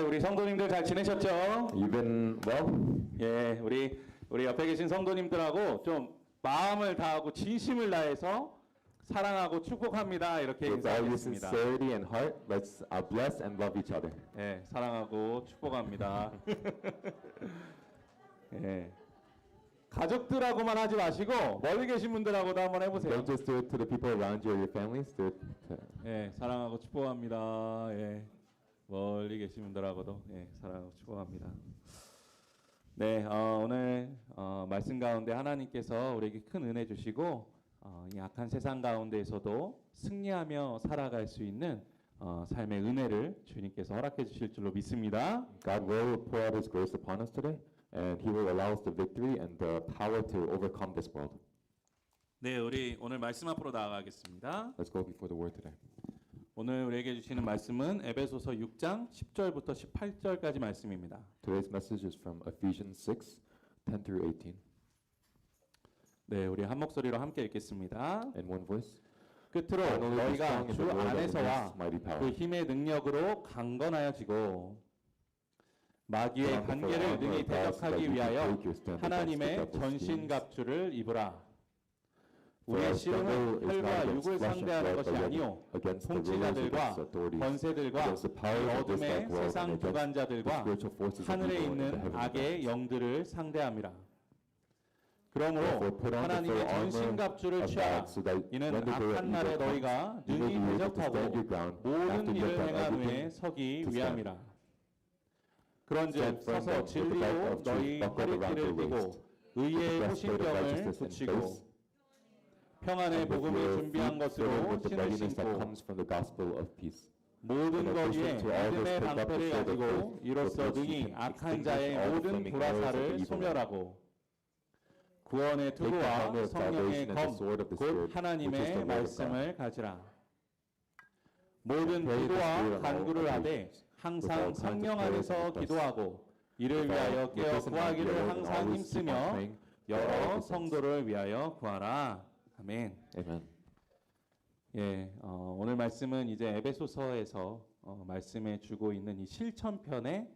우리 성도님들 잘 지내셨죠? You've been well? 예, 우리 옆에 계신 성도님들하고 좀 마음을 다하고 진심을 다해서 사랑하고 축복합니다. 이렇게 With all your 인사하겠습니다. sincerity and heart, let's bless and love each other. 예, 사랑하고 축복합니다. 예. 가족들하고만 하지 마시고 멀리 계신 분들하고도 한번 해보세요. Don't just do it to the people around you or your families. Do it to 예, 사랑하고 축복합니다. 예, 멀리 계신 분들하고도 사랑하고 축복합니다. 네, 오늘 말씀 가운데 하나님께서 우리에게 큰 은혜 주시고 이 악한 세상 가운데에서도 승리하며 살아갈 수 있는 삶의 은혜를 주님께서 허락해 주실 줄로 믿습니다. God will pour out His grace upon us today, and He will allow us the victory and the power to overcome this world. 네, 우리 오늘 말씀 앞으로 나아가겠습니다. Let's go before the Word today. 오늘 우리에게 주시는 말씀은 에베소서 6장 10절부터 18절까지 말씀입니다. Today's message is from Ephesians 6, 10 through 18. 네, 우리 한 목소리로 함께 읽겠습니다. In one voice. 끝으로 Finally, be 너희가 strong in 주 the Lord and in 안에서와 His mighty power. 그 힘의 능력으로 강건하여지고 마귀의 관계를 능히 대적하기 위하여 하나님의 전신갑주를 입으라. 우리의 씨름은 혈과 육을 상대하는 것이 아니요 통치자들과 권세들과 이 어둠의 세상 주관자들과 하늘에 있는 악의 영들을 상대함이라. 그러므로 하나님의 전신갑주를 취하라. 이는 악한 날에 너희가 능히 대적하고 모든 일을 행한 후에 서기 위함이라. 그런즉 서서 진리로 너희 허리띠를 띠고 의의 호신경을 붙이고 평안의 복음을 준비한 것으로 신을 신고 모든 거기에 믿음의 방패를 가지고 이로써 능히 악한 자의 모든 불화살을 소멸하고 구원의 투구와 성령의 검 곧 하나님의 말씀을 가지라. 모든 기도와 간구를 하되 항상 성령 안에서 기도하고 이를 위하여 깨어 구하기를 항상 힘쓰며 여러 성도를 위하여 구하라. 아멘. Amen. 예, 오늘 말씀은 이제 에베소서에서 말씀해 주고 있는 이 실천편의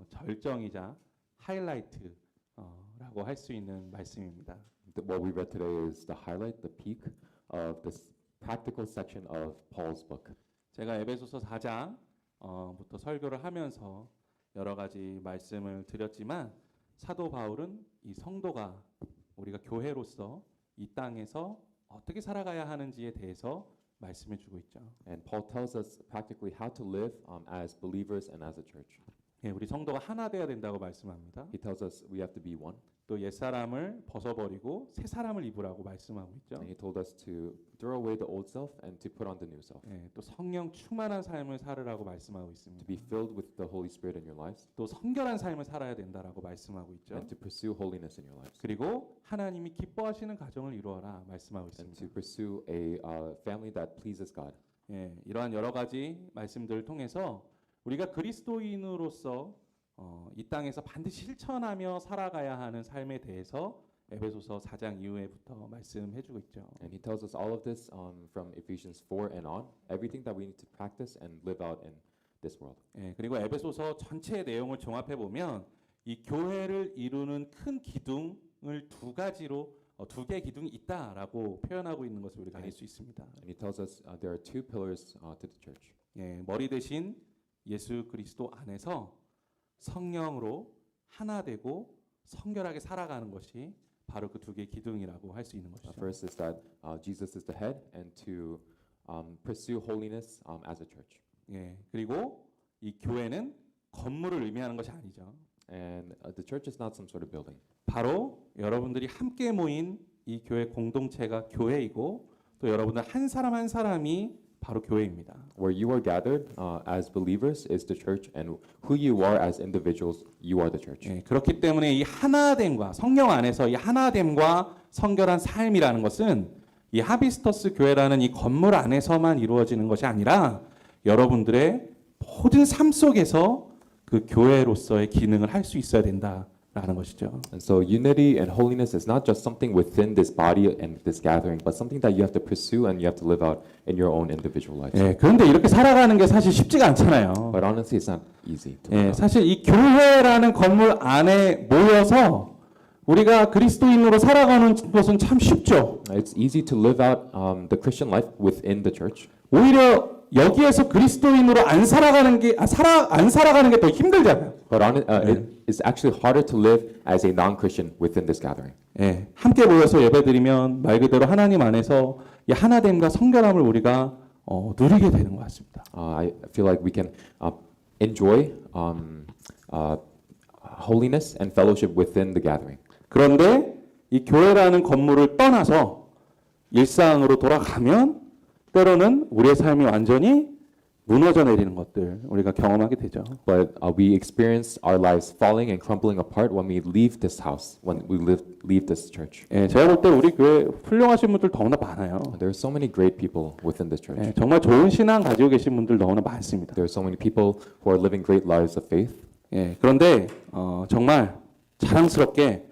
절정이자 하이라이트라고 할 수 있는 말씀입니다. What we read today is the highlight, the peak of this practical section of Paul's book. 제가 에베소서 4장부터 설교를 하면서 여러 가지 말씀을 드렸지만 사도 바울은 이 성도가 우리가 교회로서 이 땅에서 어떻게 살아가야 하는지에 대해서 말씀해 주고 있죠. And Paul tells us practically how to live as believers and as a church. 예, 우리 성도가 하나 되어야 된다고 말씀합니다. He tells us we have to be one. 또 옛사람을 벗어버리고 새 사람을 입으라고 말씀하고 있죠. And he told us to throw away the old self and to put on the new self. 예, 또 성령 충만한 삶을 살으라고 말씀하고 To 있습니다. be filled with the Holy Spirit in your lives 또 성결한 삶을 살아야 된다라고 말씀하고 있죠. and to pursue holiness in your lives. 그리고 하나님이 기뻐하시는 가정을 이루어라 말씀하고 And 있습니다. to pursue a family that pleases God. 예, 이러한 여러 가지 말씀들을 통해서 우리가 그리스도인으로서 이 땅에서 반드시 실천하며 살아가야 하는 삶에 대해서 에베소서 4장 이후에부터 말씀해주고 있죠. And he tells us all of this from Ephesians 4 and on, everything that we need to practice and live out in this world. 예, 그리고 에베소서 전체의 내용을 종합해 보면 이 교회를 이루는 큰 기둥을 두 가지로 두 개의 기둥이 있다라고 표현하고 있는 것을 우리가 알 수 있습니다. And he tells us there are two pillars to the church. 예, 머리 대신 예수 그리스도 안에서 성령으로 하나 되고 성결하게 살아가는 것이 바로 그 두 개의 기둥이라고 할 수 있는 것이죠. First is that Jesus is the head, and to pursue holiness as a church. 예, 그리고 이 교회는 건물을 의미하는 것이 아니죠. And the church is not some sort of building. 바로 여러분들이 함께 모인 이 교회 공동체가 교회이고 또 여러분들 한 사람 한 사람이 바로 교회입니다. Where you are gathered as believers is the church, and who you are as individuals, you are the church. 예, 그렇기 때문에 이 하나됨과 성령 안에서 이 하나됨과 성결한 삶이라는 것은 이 하비스터스 교회라는 이 건물 안에서만 이루어지는 것이 아니라 여러분들의 모든 삶 속에서 그 교회로서의 기능을 할 수 있어야 된다라는 라는 것이죠. And so unity and holiness is not just something within this body and this gathering, but something that you have to pursue and you have to live out in your own individual lives. 예, 그런데 이렇게 살아가는 게 사실 쉽지가 않잖아요. But honestly, it's not easy to 예, live out. 사실 이 교회라는 건물 안에 모여서 우리가 그리스도인으로 살아가는 것은 참 쉽죠. It's easy to live out the Christian life within the church. 오히려 여기에서 그리스도인으로 안 살아가는 게 더 힘들잖아요. But it's actually harder to live as a non-Christian within this gathering. 예, 함께 모여서 예배드리면 말 그대로 하나님 안에서 이 하나됨과 성결함을 우리가 누리게 되는 것 같습니다. I feel like we can enjoy holiness and fellowship within the gathering. 그런데 이 교회라는 건물을 떠나서 일상으로 돌아가면 때로는 우리의 삶이 완전히 무너져 내리는 것들 우리가 경험하게 되죠. But we experience our lives falling and crumbling apart when we leave this house, when we leave this church. 예, 제가 볼 때 우리 교회 훌륭하신 분들 너무나 많아요. There are so many great people within this church. 예, 정말 좋은 신앙 가지고 계신 분들 너무나 많습니다. There are so many people who are living great lives of faith. 예, 그런데 정말 자랑스럽게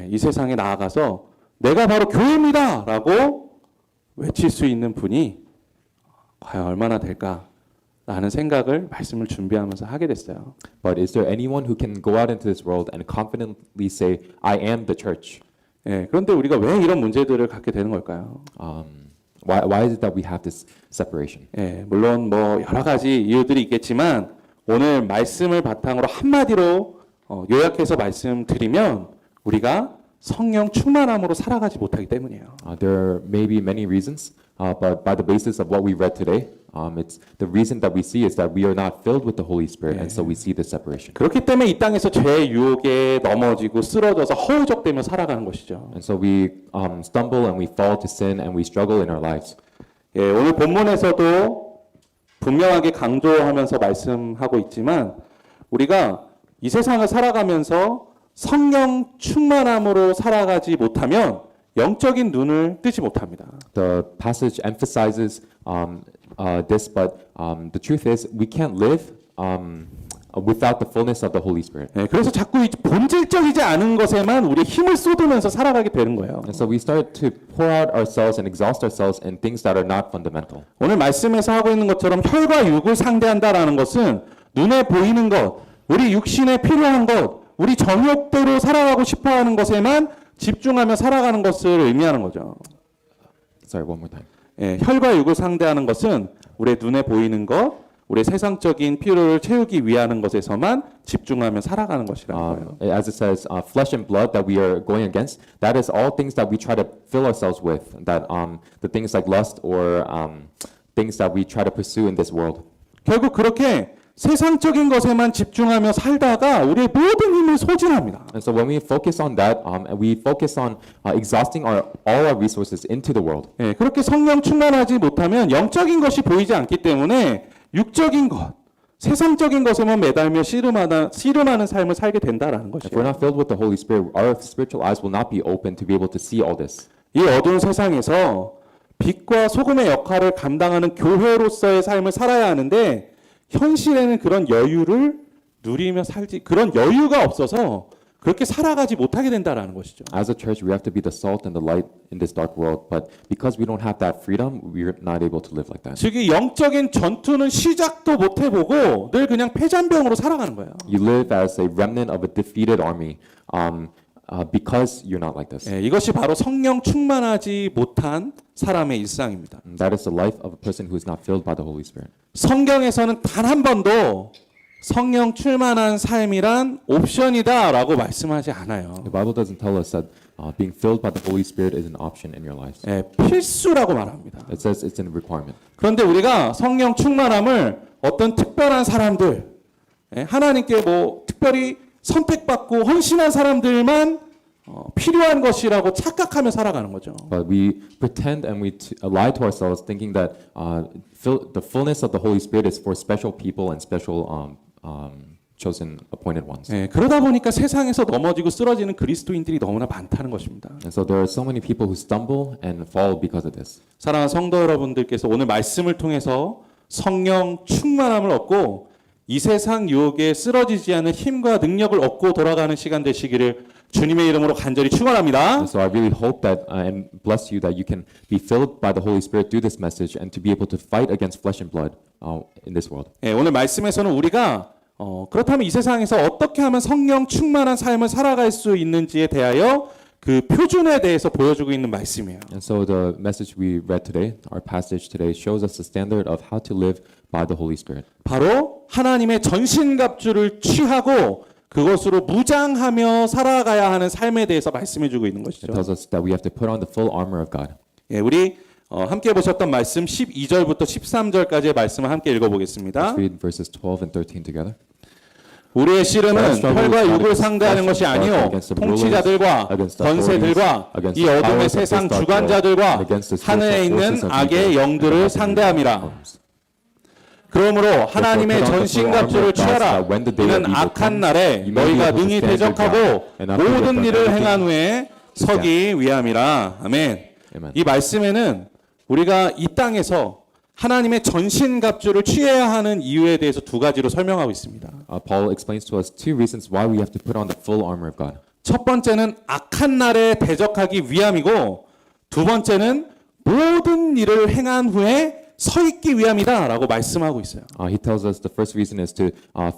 이 세상에 나아가서 내가 바로 교회입니다라고 외칠 수 있는 분이 과연 얼마나 될까라는 생각을 말씀을 준비하면서 하게 됐어요. But is there anyone who can go out into this world and confidently say, I am the church? 예, 그런데 우리가 왜 이런 문제들을 갖게 되는 걸까요? Why is it that we have this separation? 예, 물론 뭐 여러 가지 이유들이 있겠지만 오늘 말씀을 바탕으로 한마디로 요약해서 말씀드리면 우리가 성령 충만함으로 살아가지 못하기 때문이에요. There may be many reasons, but by the basis of what we read today, it's the reason that we see is that we are not filled with the Holy Spirit, and so we see this separation. 그렇기 때문에 이 땅에서 죄의 유혹에 넘어지고 쓰러져서 허우적대며 살아가는 것이죠. And so we stumble and we fall to sin and we struggle in our lives. 예, 오늘 본문에서도 분명하게 강조하면서 말씀하고 있지만 우리가 이 세상을 살아가면서 성령 충만함으로 살아가지 못하면 영적인 눈을 뜨지 못합니다. The passage emphasizes this, but the truth is we can't live without the fullness of the Holy Spirit. 예, 그래서 자꾸 이 본질적이지 않은 것에만 우리 힘을 쏟으면서 살아가게 되는 거예요. And so we start to pour out ourselves and exhaust ourselves in things that are not fundamental. 오늘 말씀에서 하고 있는 것처럼 혈과 육을 상대한다라는 것은 눈에 보이는 것, 우리 육신에 필요한 것, 우리 정욕대로 살아가고 싶어하는 것에만 집중하며 살아가는 것을 의미하는 거죠. Sorry, one more time. 예, 혈과 육을 상대하는 것은 우리의 눈에 보이는 것, 우리의 세상적인 필요를 채우기 위하는 것에서만 집중하며 살아가는 것이라는 거예요. As it says, flesh and blood that we are going against, that is all things that we try to fill ourselves with. That the things like lust or things that we try to pursue in this world. 결국 그렇게 세상적인 것에만 집중하며 살다가 우리의 모든 힘을 소진합니다. And so when we focus on that, and we focus on exhausting all our resources into the world. 예, 그렇게 성령 충만하지 못하면 영적인 것이 보이지 않기 때문에 육적인 것, 세상적인 것에만 매달며 씨름하는 삶을 살게 된다라는 If we're 것이에요. not filled with the Holy Spirit, our spiritual eyes will not be open to be able to see all this. 이 어두운 세상에서 빛과 소금의 역할을 감당하는 교회로서의 삶을 살아야 하는데 현실에는 그런 여유를 누리며 그런 여유가 없어서 그렇게 살아가지 못하게 된다라는 것이죠. As a church, we have to be the salt and the light in this dark world, but because we don't have that freedom, we're not able to live like that. 즉 이 영적인 전투는 시작도 못 해보고 늘 그냥 패잔병으로 살아가는 거예요. You live as a remnant of a defeated army, because you're not like this. 예, 이것이 바로 성령 충만하지 못한 사람의 일상입니다. That is the life of a person who is not filled by the Holy Spirit. 성경에서는 단 한 번도 성령 충만한 삶이란 옵션이다라고 말씀하지 않아요. The Bible doesn't tell us that being filled by the Holy Spirit is an option in your lives. 예, 필수라고 말합니다. It says it's a requirement. 그런데 우리가 성령 충만함을 어떤 특별한 사람들, 예, 하나님께 뭐 특별히 선택받고 헌신한 사람들만 필요한 것이라고 착각하며 살아가는 거죠. But we pretend and we lie to ourselves thinking that the fullness of the Holy Spirit is for special people and special chosen appointed ones. 예, 그러다 보니까 세상에서 넘어지고 쓰러지는 그리스도인들이 너무나 많다는 것입니다. And so there are so many people who stumble and fall because of this. 사랑하는 성도 여러분들께서 오늘 말씀을 통해서 성령 충만함을 얻고 이 세상 유혹에 쓰러지지 않는 힘과 능력을 얻고 돌아가는 시간 되시기를 주님의 이름으로 간절히 축원합니다. And so I really hope that and bless you that you can be filled by the Holy Spirit through this message and to be able to fight against flesh and blood in this world. 예, 오늘 말씀에서는 우리가 그렇다면 이 세상에서 어떻게 하면 성령 충만한 삶을 살아갈 수 있는지에 대하여 그 표준에 대해서 보여주고 있는 말씀이에요. And so the message we read today, our passage today, shows us the standard of how to live by the Holy Spirit. 바로 하나님의 전신갑주를 취하고 그것으로 무장하며 살아가야 하는 삶에 대해서 말씀해주고 있는 It 것이죠. tells us that we have to put on the full armor of God. 예, 우리 함께 보셨던 말씀 12절부터 13절까지의 말씀을 함께 읽어보겠습니다. Let's read verses 12 and 13 together. 우리의 씨름은 혈과 육을 상대하는 것이 아니요 통치자들과 권세들과 이 어둠의 세상 주관자들과 하늘에 있는 악의 영들을 상대함이라. 그러므로 하나님의 전신갑주를 취하라. 이는 악한 날에 너희가 능히 대적하고 모든 일을 행한 후에 서기 위함이라. 아멘. 이 말씀에는 우리가 이 땅에서 하나님의 전신갑주를 취해야 하는 이유에 대해서 두 가지로 설명하고 있습니다. Paul explains to us two reasons why we have to put on the full armor of God. 첫 번째는 악한 날에 대적하기 위함이고 두 번째는 모든 일을 행한 후에 서 있기 위함이다라고 말씀하고 있어요. He tells us the first reason is to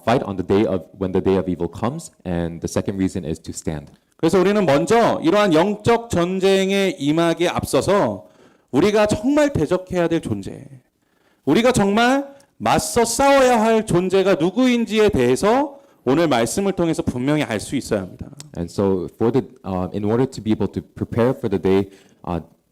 fight on the day of when the day of evil comes, and the second reason is to stand. 그래서 우리는 먼저 이러한 영적 전쟁에 임하기에 앞서서 우리가 정말 대적해야 될 존재, 우리가 정말 맞서 싸워야 할 존재가 누구인지에 대해서 오늘 말씀을 통해서 분명히 알 수 있어야 합니다. And so, in order to be able to prepare for the day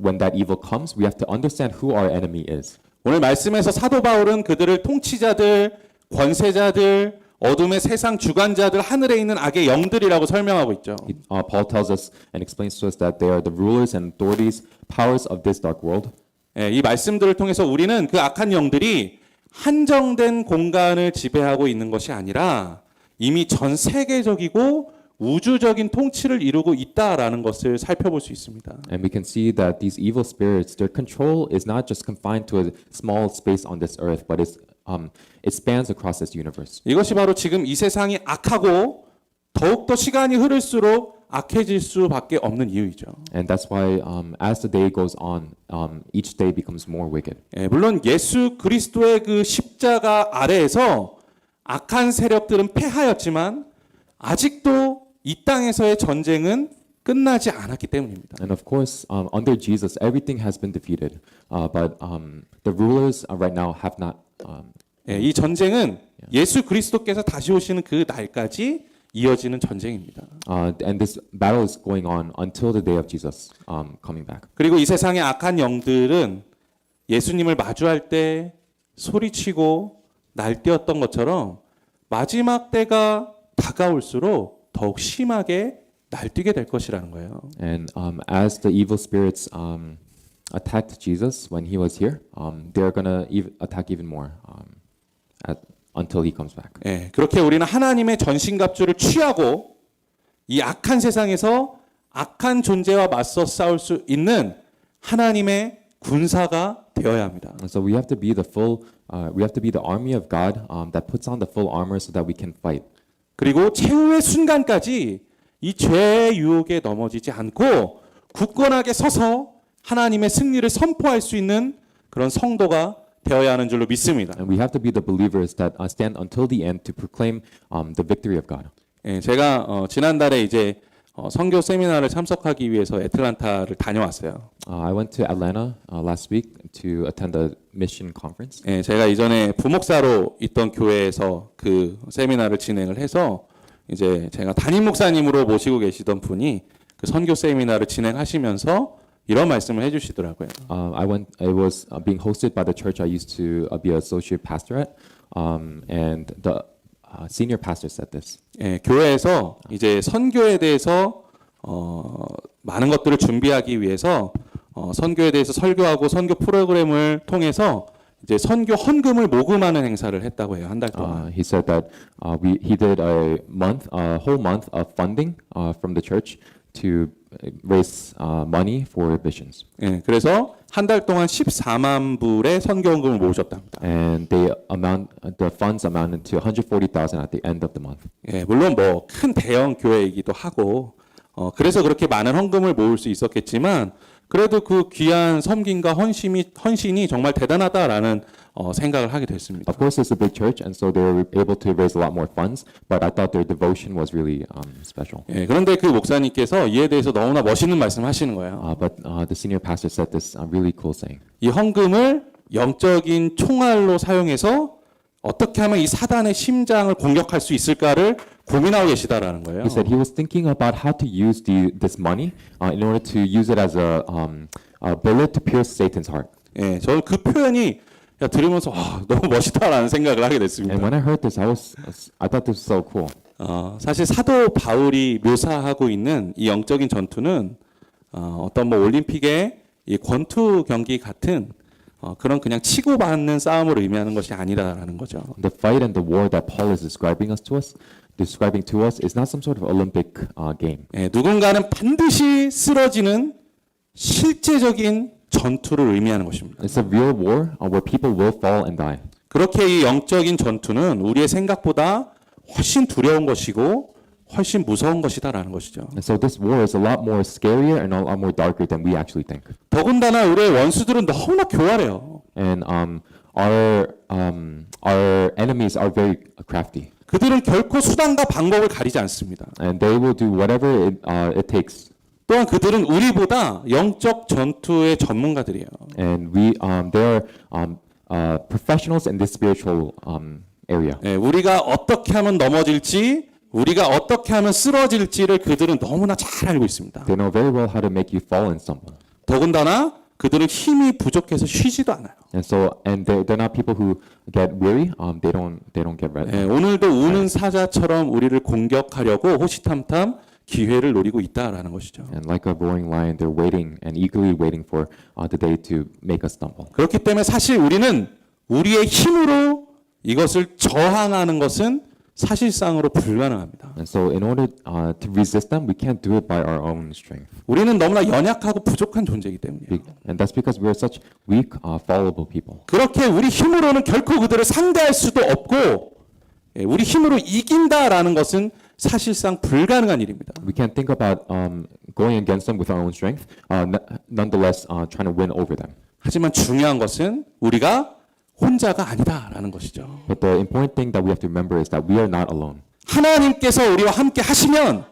when that evil comes, we have to understand who our enemy is. 오늘 말씀에서 사도 바울은 그들을 통치자들, 권세자들, 어둠의 세상 주관자들, 하늘에 있는 악의 영들이라고 설명하고 있죠. Paul tells us and explains to us that they are the rulers and authorities, powers of this dark world. 예, 이 말씀들을 통해서 우리는 그 악한 영들이 한정된 공간을 지배하고 있는 것이 아니라 이미 전 세계적이고 우주적인 통치를 이루고 있다라는 것을 살펴볼 수 있습니다. And we can see that these evil spirits, their control is not just confined to a small space on this earth, but it spans across this universe. 이것이 바로 지금 이 세상이 악하고 더욱더 시간이 흐를수록 악해질 수밖에 없는 이유이죠. And that's why, as the day goes on, each day becomes more wicked. 예, 물론 예수 그리스도의 그 십자가 아래에서 악한 세력들은 패하였지만 아직도 이 땅에서의 전쟁은 끝나지 않았기 때문입니다. And of course, under Jesus, everything has been defeated, but the rulers right now have not. 예, 이 전쟁은 예수 그리스도께서 다시 오시는 그 날까지 이어지는 전쟁입니다. And this battle is going on until the day of Jesus coming back. 그리고 이 세상의 악한 영들은 예수님을 마주할 때 소리치고 날뛰었던 것처럼 마지막 때가 다가올수록 더욱 심하게 날뛰게 될 것이라는 거예요. And as the evil spirits attacked Jesus when he was here, they're gonna attack even more until he comes back. 예, 그렇게 우리는 하나님의 전신갑주를 취하고 이 악한 세상에서 악한 존재와 맞서 싸울 수 있는 하나님의 군사가 되어야 합니다. And so we have to be the army of God that puts on the full armor so that we can fight. 그리고 최후의 순간까지 이 죄의 유혹에 넘어지지 않고 굳건하게 서서 하나님의 승리를 선포할 수 있는 그런 성도가 되어야 하는 줄로 믿습니다. And we have to be the believers that stand until the end to proclaim the victory of God. 예, 제가 지난달에 이제 선교 세미나를 참석하기 위해서 애틀란타를 다녀왔어요. I went to Atlanta last week to attend a mission conference. 예, 제가 이전에 부목사로 있던 교회에서 그 세미나를 진행을 해서 이제 제가 담임 목사님으로 모시고 계시던 분이 그 선교 세미나를 진행하시면서 이런 말씀을 해주시더라고요. It was being hosted by the church I used to be an associate pastor at, and the senior pastor said this. 예, 교회에서 이제 선교에 대해서 많은 것들을 준비하기 위해서 선교에 대해서 설교하고 선교 프로그램을 통해서 이제 선교 헌금을 모금하는 행사를 했다고 해요. 한 달 동안. He said that he did a whole month of funding from the church to raise money for visions. 예, 그래서 한 달 동안 14만 불의 선교원금을 모으셨답니다. And the funds amounted to 140,000 at the end of the month. 예, 물론 뭐 큰 대형 교회이기도 하고, 그래서 그렇게 많은 헌금을 모을 수 있었겠지만, 그래도 그 귀한 섬김과 헌신이 정말 대단하다라는 생각을 하게 됐습니다. Of course, it's a big church, and so they were able to raise a lot more funds. But I thought their devotion was really special. 예, 그런데 그 목사님께서 이에 대해서 너무나 멋있는 말씀하시는 거예요. But the senior pastor said this really cool saying. 이 헌금을 영적인 총알로 사용해서 어떻게 하면 이 사단의 심장을 공격할 수 있을까를 고민하고 계시다라는 거예요. He said he was thinking about how to use this money in order to use it as a bullet to pierce Satan's heart. 예, 저는 그 표현이 들으면서 너무 멋있다라는 생각을 하게 됐습니다. And when I heard this, I thought this was so cool. 사실 사도 바울이 묘사하고 있는 이 영적인 전투는 어떤 뭐 올림픽의 이 권투 경기 같은 그런 그냥 치고받는 싸움을 의미하는 것이 아니라는 거죠. The fight and the war that Paul is describing to us is not some sort of Olympic game. 예, 누군가는 반드시 쓰러지는 실제적인 전투를 의미하는 것입니다. It's a real war where people will fall and die. 그렇게 이 영적인 전투는 우리의 생각보다 훨씬 두려운 것이고 훨씬 무서운 것이다라는 것이죠. And so this war is a lot more scarier and a lot more darker than we actually think. 더군다나 우리의 원수들은 너무나 교활해요. And our enemies are very crafty. 그들은 결코 수단과 방법을 가리지 않습니다. And they will do whatever it takes. 또한 그들은 우리보다 영적 전투의 전문가들이에요. And they are professionals in this spiritual area. 예, 우리가 어떻게 하면 넘어질지, 우리가 어떻게 하면 쓰러질지를 그들은 너무나 잘 알고 있습니다. They know very well how to make you fall and stumble. 더군다나 그들은 힘이 부족해서 쉬지도 않아요. And they're not people who get weary. They don't get ready. 예, 오늘도 우는 사자처럼 우리를 공격하려고 호시탐탐 기회를 노리고 있다라는 것이죠. And like a roaring lion, they're waiting and eagerly waiting for the day to make us stumble. 그렇기 때문에 사실 우리는 우리의 힘으로 이것을 저항하는 것은 사실상으로 불가능합니다. And so in order to resist them, we can't do it by our own strength. 우리는 너무나 연약하고 부족한 존재이기 때문이에요. And that's because we're such weak, fallible people. 그렇게 우리 힘으로는 결코 그들을 상대할 수도 없고 우리 힘으로 이긴다라는 것은 사실상 불가능한 일입니다. We can't think about going against them with our own strength. Nonetheless, trying to win over them. 하지만 중요한 것은 우리가 혼자가 아니다라는 것이죠. But the important thing that we have to remember is that we are not alone. 하나님께서 우리와 함께 하시면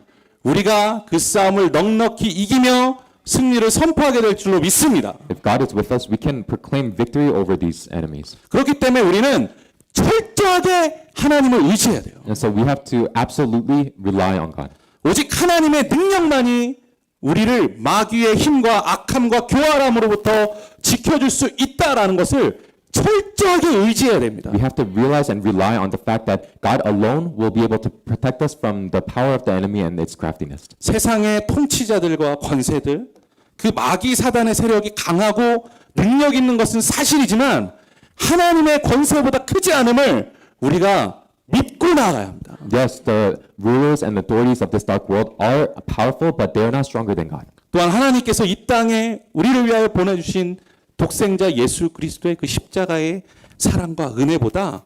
우리가 그 싸움을 넉넉히 이기며 승리를 선포하게 될 줄로 믿습니다. If God is with us, we can proclaim victory over these enemies. 그렇기 때문에 우리는 철저하게 하나님을 의지해야 돼요. And so we have to absolutely rely on God. 오직 하나님의 능력만이 우리를 마귀의 힘과 악함과 교활함으로부터 지켜줄 수 있다라는 것을 철저하게 의지해야 됩니다. We have to realize and rely on the fact that God alone will be able to protect us from the power of the enemy and its craftiness. 세상의 통치자들과 권세들, 그 마귀 사단의 세력이 강하고 능력 있는 것은 사실이지만 하나님의 권세보다 크지 않음을 우리가 믿고 나아가야 합니다. Yes, the rulers and authorities of this dark world are powerful, but they are not stronger than God. 또한 하나님께서 이 땅에 우리를 위하여 보내주신 독생자 예수 그리스도의 그 십자가의 사랑과 은혜보다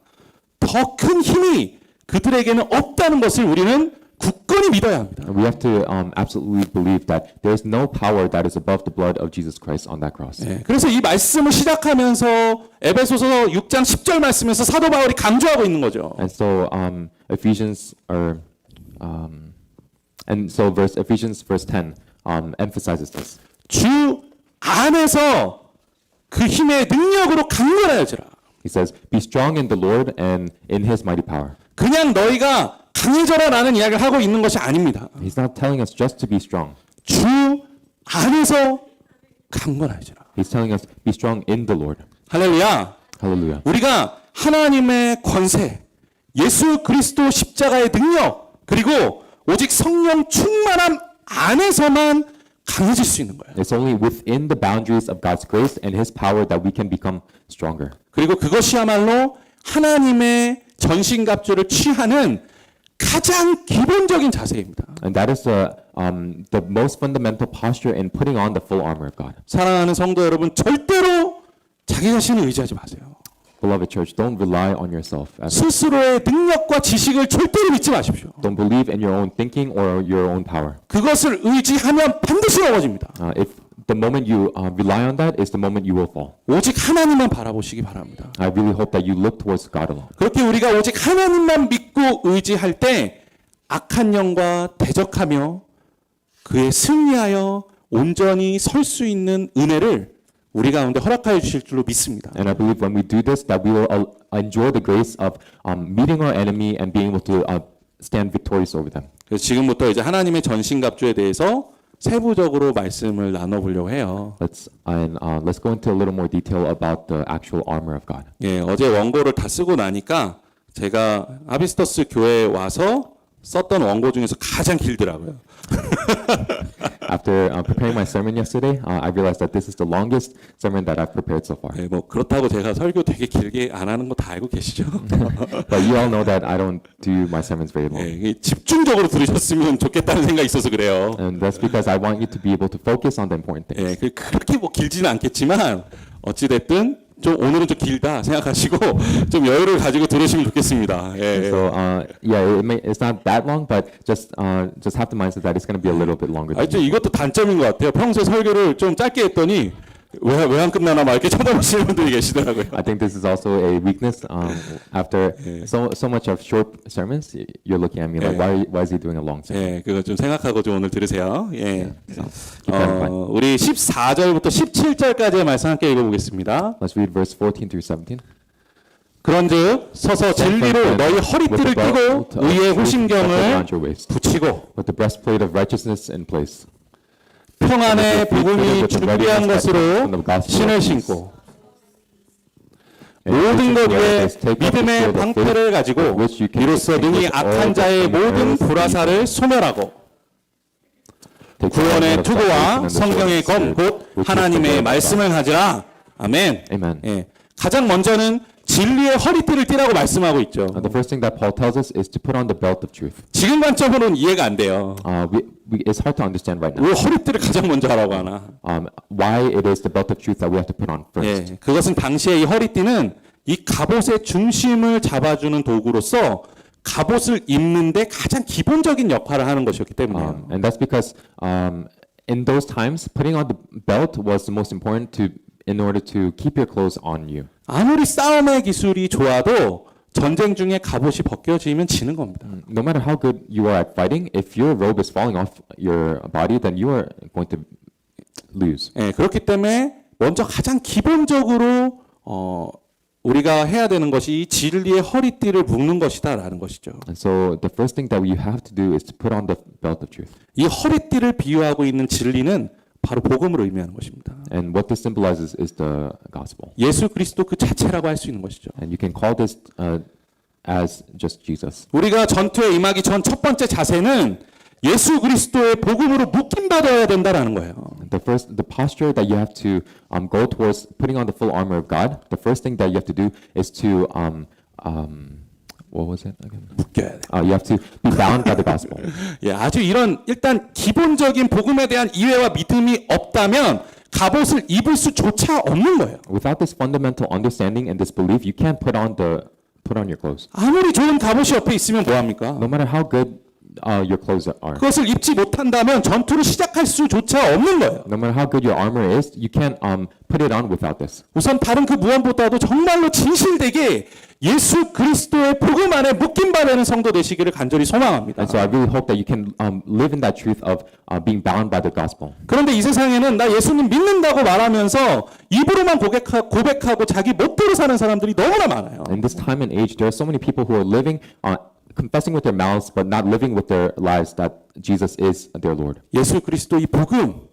더 큰 힘이 그들에게는 없다는 것을 우리는 굳건히 믿어야 합니다. We have to absolutely believe that there is no power that is above the blood of Jesus Christ on that cross. 네, 그래서 이 말씀을 시작하면서 에베소서 6장 10절 말씀에서 사도 바울이 강조하고 있는 거죠. And so Ephesians verse 10 emphasizes this. 주 안에서 그 힘의 능력으로 강건하여지라. He says, "Be strong in the Lord and in His mighty power." 그냥 너희가 강해져라라는 이야기를 하고 있는 것이 아닙니다. He's not telling us just to be strong. 주 안에서 강건하여지라. He's telling us be strong in the Lord. 할렐루야. Hallelujah. 우리가 하나님의 권세, 예수 그리스도 십자가의 능력, 그리고 오직 성령 충만함 안에서만 강해질 수 있는 거예요. It's only within the boundaries of God's grace and His power that we can become stronger. 그리고 그것이야말로 하나님의 전신갑주를 취하는 가장 기본적인 자세입니다. And that is the most fundamental posture in putting on the full armor of God. 사랑하는 성도 여러분, 절대로 자기 자신을 의지하지 마세요. Beloved church, don't rely on yourself. 스스로의 능력과 지식을 절대로 믿지 마십시오. Don't believe in your own thinking or your own power. 그것을 의지하면 반드시 넘어집니다. If the moment you rely on that is the moment you will fall. 오직 하나님만 바라보시기 바랍니다. I really hope that you look towards God alone. 그렇게 우리가 오직 하나님만 믿고 의지할 때 악한 영과 대적하며 그에 승리하여 온전히 설 수 있는 은혜를 우리 가운데 허락하여 주실 줄로 믿습니다. And I believe when we do this, that we will enjoy the grace of meeting our enemy and being able to stand victorious over them. 그래서 지금부터 이제 하나님의 전신갑주에 대해서 세부적으로 말씀을 나눠보려고 해요. Let's go into a little more detail about the actual armor of God. 예, 어제 원고를 다 쓰고 나니까 제가 아비스터스 교회에 와서 썼던 원고 중에서 가장 길더라고요. After preparing my sermon yesterday, I realized that this is the longest sermon that I've prepared so far. 예, 뭐 그렇다고 제가 설교 되게 길게 안 하는 거 다 알고 계시죠? But you all know that I don't do my sermons very long. 예, 이게 집중적으로 들으셨으면 좋겠다는 생각이 있어서 그래요. And that's because I want you to be able to focus on the important things. 예, 그렇게 뭐 길지는 않겠지만 어찌 됐든 좀 오늘은 좀 길다 생각하시고 좀 여유를 가지고 들으시면 좋겠습니다. 예, So yeah, it's not that long, but just have the mindset that it's going to be a little bit longer. 아, 좀 이것도 단점인 것 같아요. 평소에 설교를 좀 짧게 했더니 왜 안 끝나나 막 이렇게 쳐다보시는 분들이 계시더라고요. I think this is also a weakness. After so much of short sermons, you're looking at me like, why is he doing a long sermon? 예, 그거 좀 생각하고 좀 오늘 들으세요. 예. So keep that in mind. 우리 14절부터 17절까지의 말씀 함께 읽어보겠습니다. Let's read verse 14 through 17. 그런즉 서서 진리로 너희 허리띠를 띠고 의의 호심경을 붙이고 With the breastplate of righteousness in place. 평안의 복음이 준비한 것으로 신을 신고 모든 것 위에 믿음의 방패를 가지고 이로써 능히 악한 자의 모든 불화살을 소멸하고 구원의 투구와 성경의 검 곧 하나님의 말씀을 가지라. 아멘. Amen. 예. 가장 먼저는 진리의 허리띠를 띠라고 말씀하고 있죠. The first thing that Paul tells us is to put on the belt of truth. 지금 관점으로는 이해가 안 돼요. It's hard to understand right now. 왜 허리띠를 가장 먼저 하라고 하나? Why it is the belt of truth that we have to put on first. 예, 그것은 당시에 이 허리띠는 이 갑옷의 중심을 잡아주는 도구로서 갑옷을 입는데 가장 기본적인 역할을 하는 것이었기 때문에요. And that's because in those times, putting on the belt was the most important in order to keep your clothes on you. 아무리 싸움의 기술이 좋아도 전쟁 중에 갑옷이 벗겨지면 지는 겁니다. No matter how good you are at fighting, if your robe is falling off your body, then you are going to lose. 예, 그렇기 때문에 먼저 가장 기본적으로 우리가 해야 되는 것이 이 진리의 허리띠를 묶는 것이다라는 것이죠. And so the first thing that you have to do is to put on the belt of truth. 이 허리띠를 비유하고 있는 진리는 바로 복음을 의미하는 것입니다. And what this symbolizes is the gospel. 예수 그리스도 그 자체라고 할 수 있는 것이죠. And you can call this as just Jesus. 우리가 전투에 임하기 전 첫 번째 자세는 예수 그리스도의 복음으로 묶임 받아야 된다라는 거예요. The posture that you have to go towards putting on the full armor of God. The first thing that you have to do is to what was it again? 묶여야 돼. You have to be bound by the gospel. 예, 아주 이런 일단 기본적인 복음에 대한 이해와 믿음이 없다면 갑옷을 입을 수조차 없는 거예요. Without this fundamental understanding and this belief, you can't put on your clothes. 아무리 좋은 갑옷이 옆에 있으면 뭐 합니까? No matter how good your clothes are. 그것을 입지 못한다면 전투를 시작할 수조차 없는 거예요. No matter how good your armor is, you can't put it on without this. 우선 다른 그 무엇보다도 정말로 진실되게 예수 그리스도의 복음 안에 묶임 받는 성도 되시기를 간절히 소망합니다. And so I really hope that you can live in that truth of being bound by the gospel. 그런데 이 세상에는 나 예수님 믿는다고 말하면서 입으로만 고백하고 자기 멋대로 사는 사람들이 너무나 많아요. In this time and age, there are so many people who are living confessing with their mouths but not living with their lives that Jesus is their Lord. 예수 그리스도 이 복음,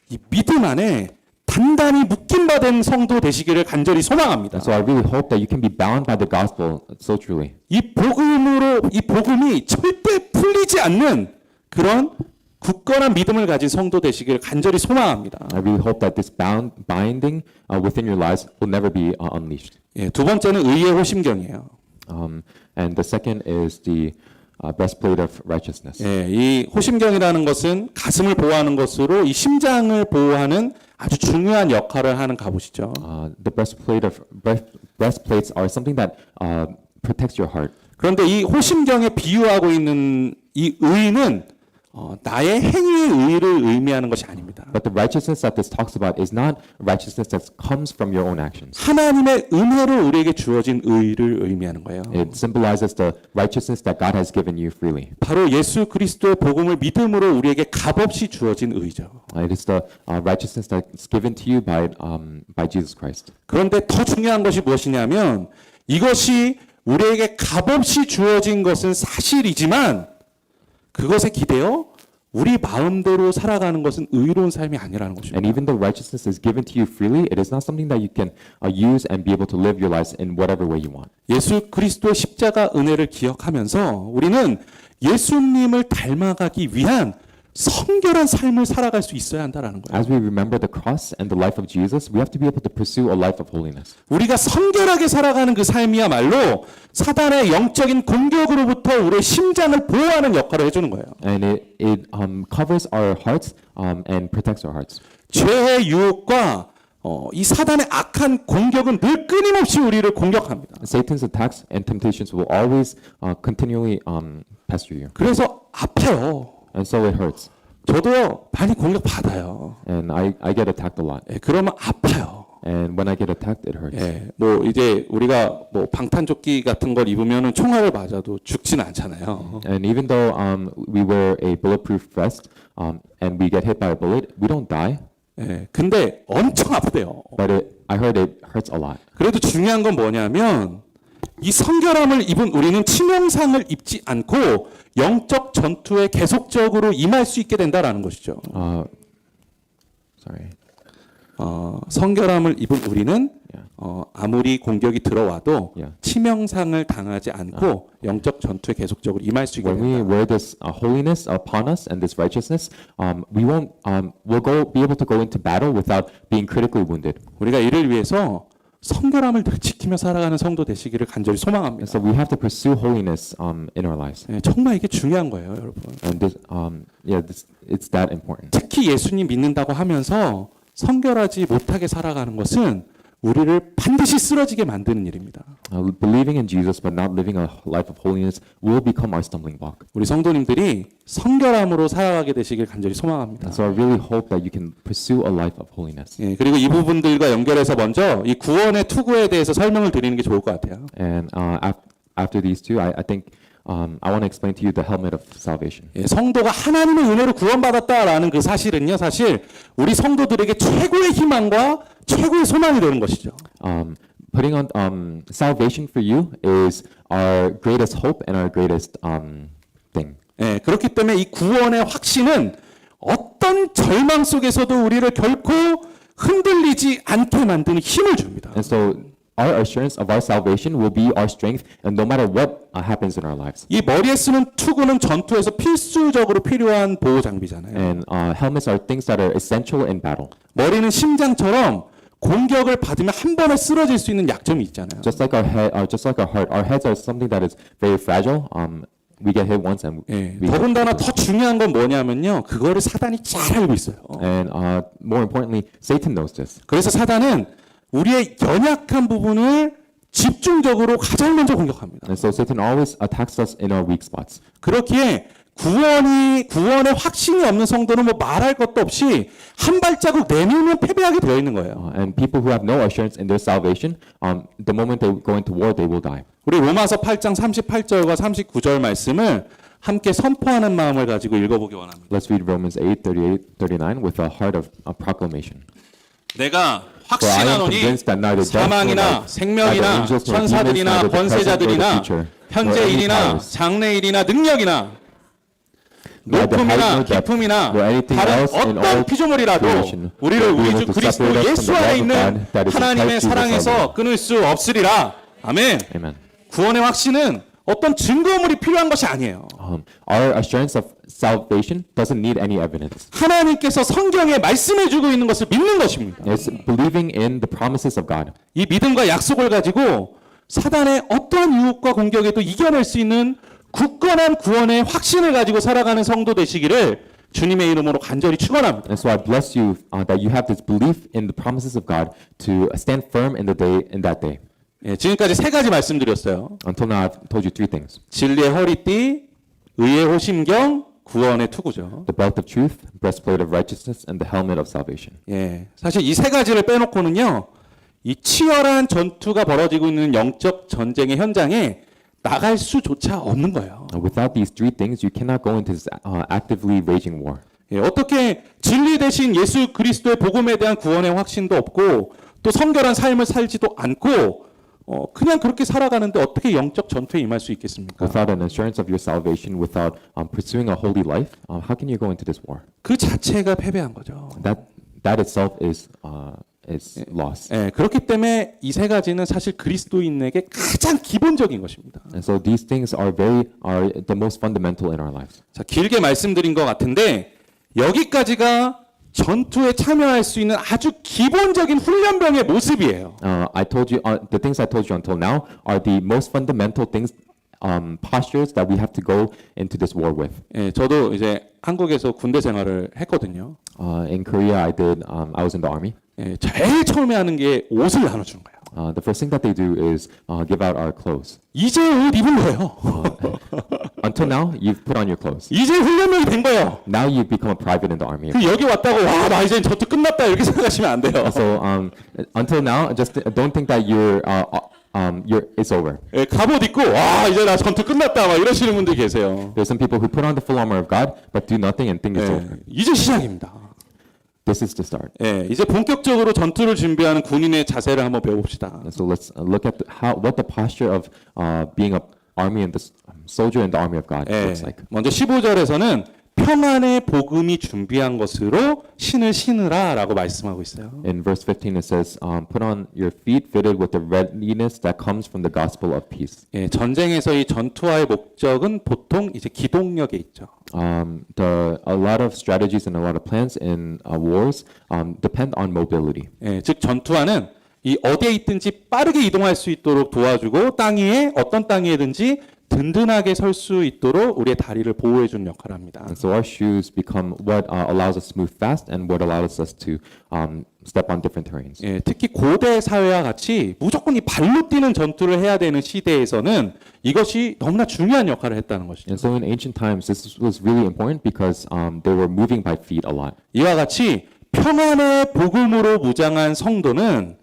이 믿음 안에 단단히 묶임받은 성도 되시기를 간절히 소망합니다. So I really hope that you can be bound by the gospel so truly. 이 복음이 절대 풀리지 않는 그런 굳건한 믿음을 가진 성도 되시기를 간절히 소망합니다. I really hope that this binding within your lives will never be unleashed. 예, 두 번째는 의의 호심경이에요. And the second is the breastplate of righteousness. 예, 이 호심경이라는 것은 가슴을 보호하는 것으로 이 심장을 보호하는 아주 중요한 역할을 하는 갑옷이죠. The breastplates are something that protects your heart. 그런데 이 호심경에 비유하고 있는 이 의는 나의 행위의 의를 의미하는 것이 아닙니다. But the righteousness that this talks about is not righteousness that comes from your own actions. 하나님의 은혜로 우리에게 주어진 의를 의미하는 거예요. It symbolizes the righteousness that God has given you freely. 바로 예수 그리스도의 복음을 믿음으로 우리에게 값없이 주어진 의죠. It is the righteousness that's given to you by Jesus Christ. 그런데 더 중요한 것이 무엇이냐면 이것이 우리에게 값없이 주어진 것은 사실이지만 그것에 기대어 우리 마음대로 살아가는 것은 의로운 삶이 아니라는 것입니다. And even though righteousness is given to you freely, it is not something that you can use and be able to live your lives in whatever way you want. 예수 그리스도의 십자가 은혜를 기억하면서 우리는 예수님을 닮아가기 위한 성결한 삶을 살아갈 수 있어야 한다라는 거예요. As we remember the cross and the life of Jesus, we have to be able to pursue a life of holiness. 우리가 성결하게 살아가는 그 삶이야말로 사단의 영적인 공격으로부터 우리의 심장을 보호하는 역할을 해주는 거예요. And it covers our hearts and protects our hearts. 죄의 유혹과 이 사단의 악한 공격은 늘 끊임없이 우리를 공격합니다. Satan's attacks and temptations will always continually pester you. 그래서 아파요. And so it hurts. 저도요 많이 공격 받아요. And I get attacked a lot. 예, 그러면 아파요. And when I get attacked, it hurts. 예, 뭐 이제 우리가 뭐 방탄조끼 같은 걸 입으면은 총알을 맞아도 죽지는 않잖아요. And even though we wear a bulletproof vest and we get hit by a bullet, we don't die. 예, 근데 엄청 아프대요. But I heard it hurts a lot. 그래도 중요한 건 뭐냐면 이 성결함을 입은 우리는 치명상을 입지 않고 영적 전투에 계속적으로 임할 수 있게 된다라는 것이죠. Sorry. 성결함을 입은 우리는 아무리 공격이 들어와도 Yeah. 치명상을 당하지 않고 영적 전투에 계속적으로 임할 수 있게 When we 된다. wear this holiness upon us and this righteousness, we'll be able to go into battle without being critically wounded. 우리가 이를 위해서 성결함을 늘 지키며 살아가는 성도 되시기를 간절히 And 소망합니다. so we have to pursue holiness in our lives. 예, 정말 이게 중요한 거예요, 여러분. And it's that important. 특히 예수님 믿는다고 하면서 성결하지 못하게 살아가는 것은 우리를 반드시 쓰러지게 만드는 일입니다. Believing in Jesus but not living a life of holiness will become our stumbling block. 우리 성도님들이 성결함으로 살아가게 되시길 간절히 소망합니다. And so I really hope that you can pursue a life of holiness. 예, 그리고 이 부분들과 연결해서 먼저 이 구원의 투구에 대해서 설명을 드리는 게 좋을 것 같아요. And after these two, I think I want to explain to you the helmet of salvation. 예, 성도가 하나님의 은혜로 구원받았다라는 그 사실은요, 사실 우리 성도들에게 최고의 희망과 최고의 소망이 되는 것이죠. Putting on salvation for you is our greatest hope and our greatest thing. 예, 그렇기 때문에 이 구원의 확신은 어떤 절망 속에서도 우리를 결코 흔들리지 않게 만드는 힘을 줍니다. And so our assurance of our salvation will be our strength, and no matter what happens in our lives. 이 머리에 쓰는 투구는 전투에서 필수적으로 필요한 보호 장비잖아요. And helmets are things that are essential in battle. 머리는 심장처럼 공격을 받으면 한 번에 쓰러질 수 있는 약점이 있잖아요. Just like our heart, our heads are something that is very fragile. We get hit once and 예, we. 더군다나 더 중요한 건 뭐냐면요, 그거를 사단이 잘 알고 있어요. And more importantly, Satan knows this. 그래서 사단은 우리의 연약한 부분을 집중적으로 가장 먼저 공격합니다. And so Satan always attacks us in our weak spots. 그렇기에 구원의 확신이 없는 성도는 뭐 말할 것도 없이 한 발자국 내밀면 패배하게 되어 있는 거예요. And people who have no assurance in their salvation, the moment they go into war, they will die. 우리 로마서 8장 38절과 39절 말씀을 함께 선포하는 마음을 가지고 읽어보기 원합니다. Let's read Romans 8:38, 39 with a heart of proclamation. 내가 For I am 확신하노니 convinced that neither death nor 사망이나 life, 생명이나 neither angels nor demons, 천사들이나 neither the present nor the 권세자들이나 future, nor 현재 any 일이나 powers, 장래일이나 능력이나 neither height 높음이나 nor depth, 깊음이나 nor anything 다른 else in 어떤 all 피조물이라도 creation, 우리를 will be 우리 able 주 to 그리스도 separate us 예수 from the 안에 love of 있는 God that is in 하나님의 Christ Jesus our 사랑에서 Lord. 끊을 수 없으리라. 아멘. Amen. 구원의 확신은 어떤 증거물이 필요한 것이 아니에요. Our assurance of salvation doesn't need any evidence. 하나님께서 성경에 말씀해 주고 있는 것을 믿는 것입니다. It's believing in the promises of God. 이 믿음과 약속을 가지고 사단의 어떠한 유혹과 공격에도 이겨낼 수 있는 굳건한 구원의 확신을 가지고 살아가는 성도 되시기를 주님의 이름으로 간절히 축원합니다. And so I bless you that you have this belief in the promises of God to stand firm in that day. 예, 지금까지 세 가지 말씀드렸어요. Until now, I've told you three things: 진리의 허리띠, 의의 호심경, 구원의 투구죠. the belt of truth, breastplate of righteousness, and the helmet of salvation. 예, 사실 이 세 가지를 빼놓고는요, 이 치열한 전투가 벌어지고 있는 영적 전쟁의 현장에 나갈 수조차 없는 거예요. Without these three things, you cannot go into this actively raging war. 예, 어떻게 진리 대신 예수 그리스도의 복음에 대한 구원의 확신도 없고 또 성결한 삶을 살지도 않고 그냥 그렇게 살아가는데 어떻게 영적 전투에 임할 수 있겠습니까? Without an assurance of your salvation, without pursuing a holy life, how can you go into this war? 그 자체가 패배한 거죠. That itself is lost. 예, 그렇기 때문에 이 세 가지는 사실 그리스도인에게 가장 기본적인 것입니다. And so these things are the most fundamental in our lives. 자, 길게 말씀드린 것 같은데 여기까지가 전투에 참여할 수 있는 아주 기본적인 훈련병의 모습이에요. I told you the things I told you until now are the most fundamental things, postures that we have to go into this war with. 예, 저도 이제 한국에서 군대 생활을 했거든요. In Korea, I was in the army. 예, 제일 처음에 하는 게 옷을 나눠주는 거예요. The first thing that they do is give out our clothes. 이제 옷 입은 거예요. Until now, you've put on your clothes. 이제 훈련병이 된 거예요. Now you've become a private in the army. 그 여기 왔다고 와, 나 이제 전투 끝났다 이렇게 생각하시면 안 돼요. So until now, just don't think that it's over. 예, 갑옷 입고 와, 이제 나 전투 끝났다 막 이러시는 분들 계세요. There's some people who put on the full armor of God but do nothing and think it's 예, over. 이제 시작입니다. This is the start. 예, 이제 본격적으로 전투를 준비하는 군인의 자세를 한번 배워봅시다. So let's look at what the posture of being a army and the soldier in the army of God 예, looks like. 먼저 15절에서는 평안의 복음이 준비한 것으로 신을 신으라라고 말씀하고 있어요. In verse 15 it says, put on your feet fitted with the readiness that comes from the gospel of peace. 예, 전쟁에서 이 전투와의 목적은 보통 이제 기동력에 있죠. A lot of strategies and a lot of plans in wars depend on mobility. 예, 즉 전투화는 이 어디에 있든지 빠르게 이동할 수 있도록 도와주고 땅 위에 어떤 땅 위에든지 든든하게 설 수 있도록 우리의 다리를 보호해 주는 역할을 합니다. And so our shoes become what allows us to move fast and what allows us to step on different terrains. 예, 특히 고대 사회와 같이 무조건 이 발로 뛰는 전투를 해야 되는 시대에서는 이것이 너무나 중요한 역할을 했다는 것이죠. And so in ancient times, this was really important because they were moving by feet a lot. 이와 같이 평안의 복음으로 무장한 성도는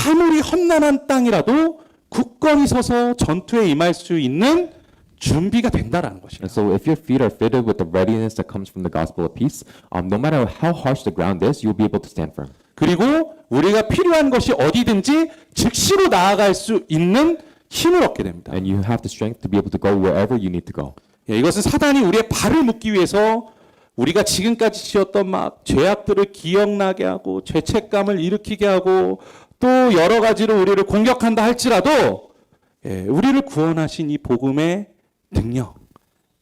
아무리 험난한 땅이라도 굳건히 서서 전투에 임할 수 있는 준비가 된다라는 것이에요. And so if your feet are fitted with the readiness that comes from the gospel of peace, no matter how harsh the ground is, you'll be able to stand firm. 그리고 우리가 필요한 것이 어디든지 즉시로 나아갈 수 있는 힘을 얻게 됩니다. And you have the strength to be able to go wherever you need to go. 예, 이것은 사단이 우리의 발을 묶기 위해서 우리가 지금까지 지었던 막 죄악들을 기억나게 하고 죄책감을 일으키게 하고 또 여러 가지로 우리를 공격한다 할지라도 예, 우리를 구원하신 이 복음의 능력,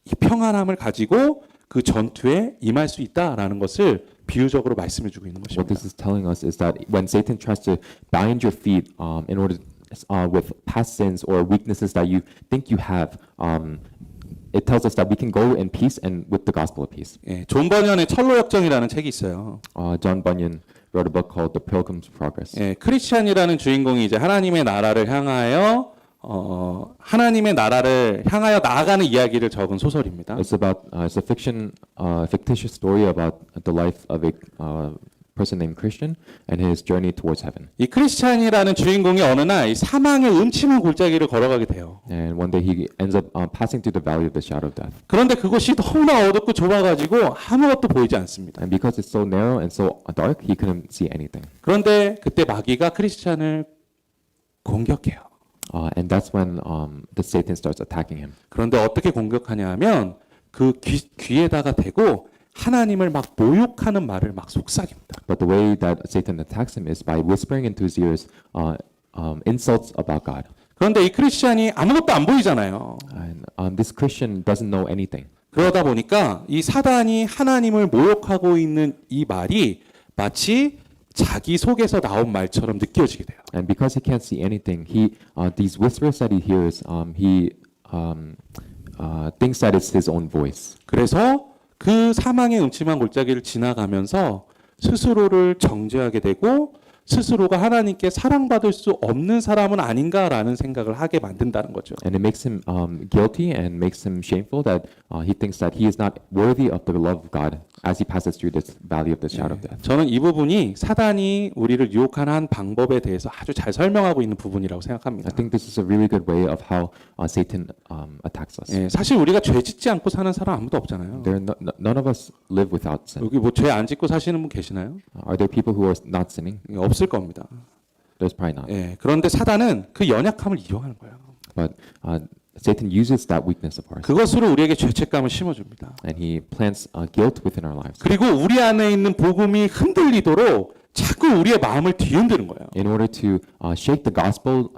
이 평안함을 가지고 그 전투에 임할 수 있다라는 것을 비유적으로 말씀해 주고 있는 What 것입니다. this is telling us is that when Satan tries to bind your feet in order with past sins or weaknesses that you think you have, it tells us that we can go in peace and with the gospel of peace. 예, 존 버년의 철로역정이라는 책이 있어요. John Bunyan wrote a book called The Pilgrim's Progress. 예, 크리스찬이라는 주인공이 이제 하나님의 나라를 향하여 나아가는 이야기를 적은 소설입니다. It's a fictitious story about the life of a person named Christian and his journey towards heaven. 이 크리스찬이라는 주인공이 어느 날 이 사망의 음침한 골짜기를 걸어가게 돼요. And one day he ends up passing through the valley of the shadow of death. 그런데 그곳이 너무나 어둡고 좁아가지고 아무것도 보이지 않습니다. And because it's so narrow and so dark, he couldn't see anything. 그런데 그때 마귀가 크리스찬을 공격해요. And that's when the Satan starts attacking him. 그런데 어떻게 공격하냐 하면 그 귀에다가 대고 하나님을 막 모욕하는 말을 막 속삭입니다. But the way that Satan attacks him is by whispering into his ears insults about God. 그런데 이 크리스찬이 아무것도 안 보이잖아요. And this Christian doesn't know anything. 그러다 보니까 이 사단이 하나님을 모욕하고 있는 이 말이 마치 자기 속에서 나온 말처럼 느껴지게 돼요. And because he can't see anything, these whispers that he hears, he thinks that it's his own voice. 그래서 그 사망의 음침한 골짜기를 지나가면서 스스로를 정죄하게 되고 스스로가 하나님께 사랑받을 수 없는 사람은 아닌가라는 생각을 하게 만든다는 거죠. And it makes him guilty and makes him shameful that he thinks that he is not worthy of the love of God as he passes through this valley of the shadow of death. 저는 이 부분이 사단이 우리를 유혹하는 한 방법에 대해서 아주 잘 설명하고 있는 부분이라고 생각합니다. I think this is a really good way of how Satan attacks us. 예, 사실 우리가 죄 짓지 않고 사는 사람 아무도 없잖아요. None of us live without sin. 여기 뭐 죄 안 짓고 사시는 분 계시나요? Are there people who are not sinning? 없을 겁니다. There's probably not. 예, 그런데 사단은 그 연약함을 이용하는 거예요. But Satan uses that weakness of ours, 그것으로 우리에게 죄책감을 심어줍니다. and he plants guilt within our lives 그리고 우리 안에 있는 복음이 흔들리도록 자꾸 우리의 마음을 뒤흔드는 거예요. in order to shake the gospel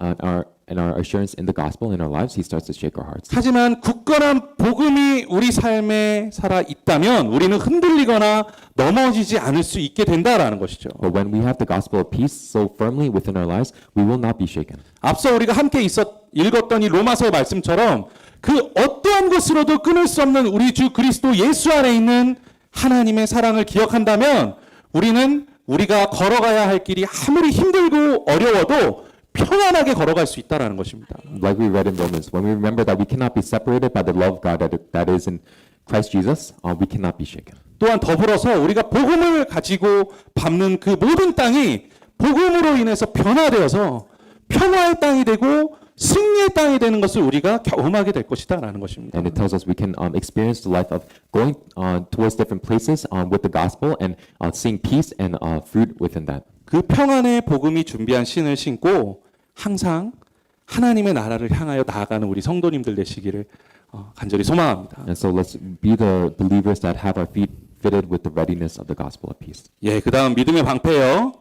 and our assurance in the gospel in our lives. He starts to shake our hearts. 하지만 굳건한 복음이 우리 삶에 살아 있다면 우리는 흔들리거나 넘어지지 않을 수 있게 된다라는 것이죠. But when we have the gospel of peace so firmly within our lives, we will not be shaken. 앞서 우리가 함께 읽었던 이 로마서의 말씀처럼 그 어떠한 것으로도 끊을 수 없는 우리 주 그리스도 예수 안에 있는 하나님의 사랑을 기억한다면 우리는 우리가 걸어가야 할 길이 아무리 힘들고 어려워도 평안하게 걸어갈 수 있다라는 것입니다. Like we read in Romans, when we remember that we cannot be separated by the love of God that is in Christ Jesus, we cannot be shaken. 또한 더불어서 우리가 복음을 가지고 밟는 그 모든 땅이 복음으로 인해서 변화되어서 평화의 땅이 되고 승리의 땅이 되는 것을 우리가 경험하게 될 것이다라는 것입니다. And it tells us we can experience the life of going towards different places with the gospel and seeing peace and fruit within that. 그 평안의 복음이 준비한 신을 신고 항상 하나님의 나라를 향하여 나아가는 우리 성도님들 되시기를 간절히 소망합니다. And so let's be the believers that have our feet fitted with the readiness of the gospel of peace. 예, 그다음 믿음의 방패요.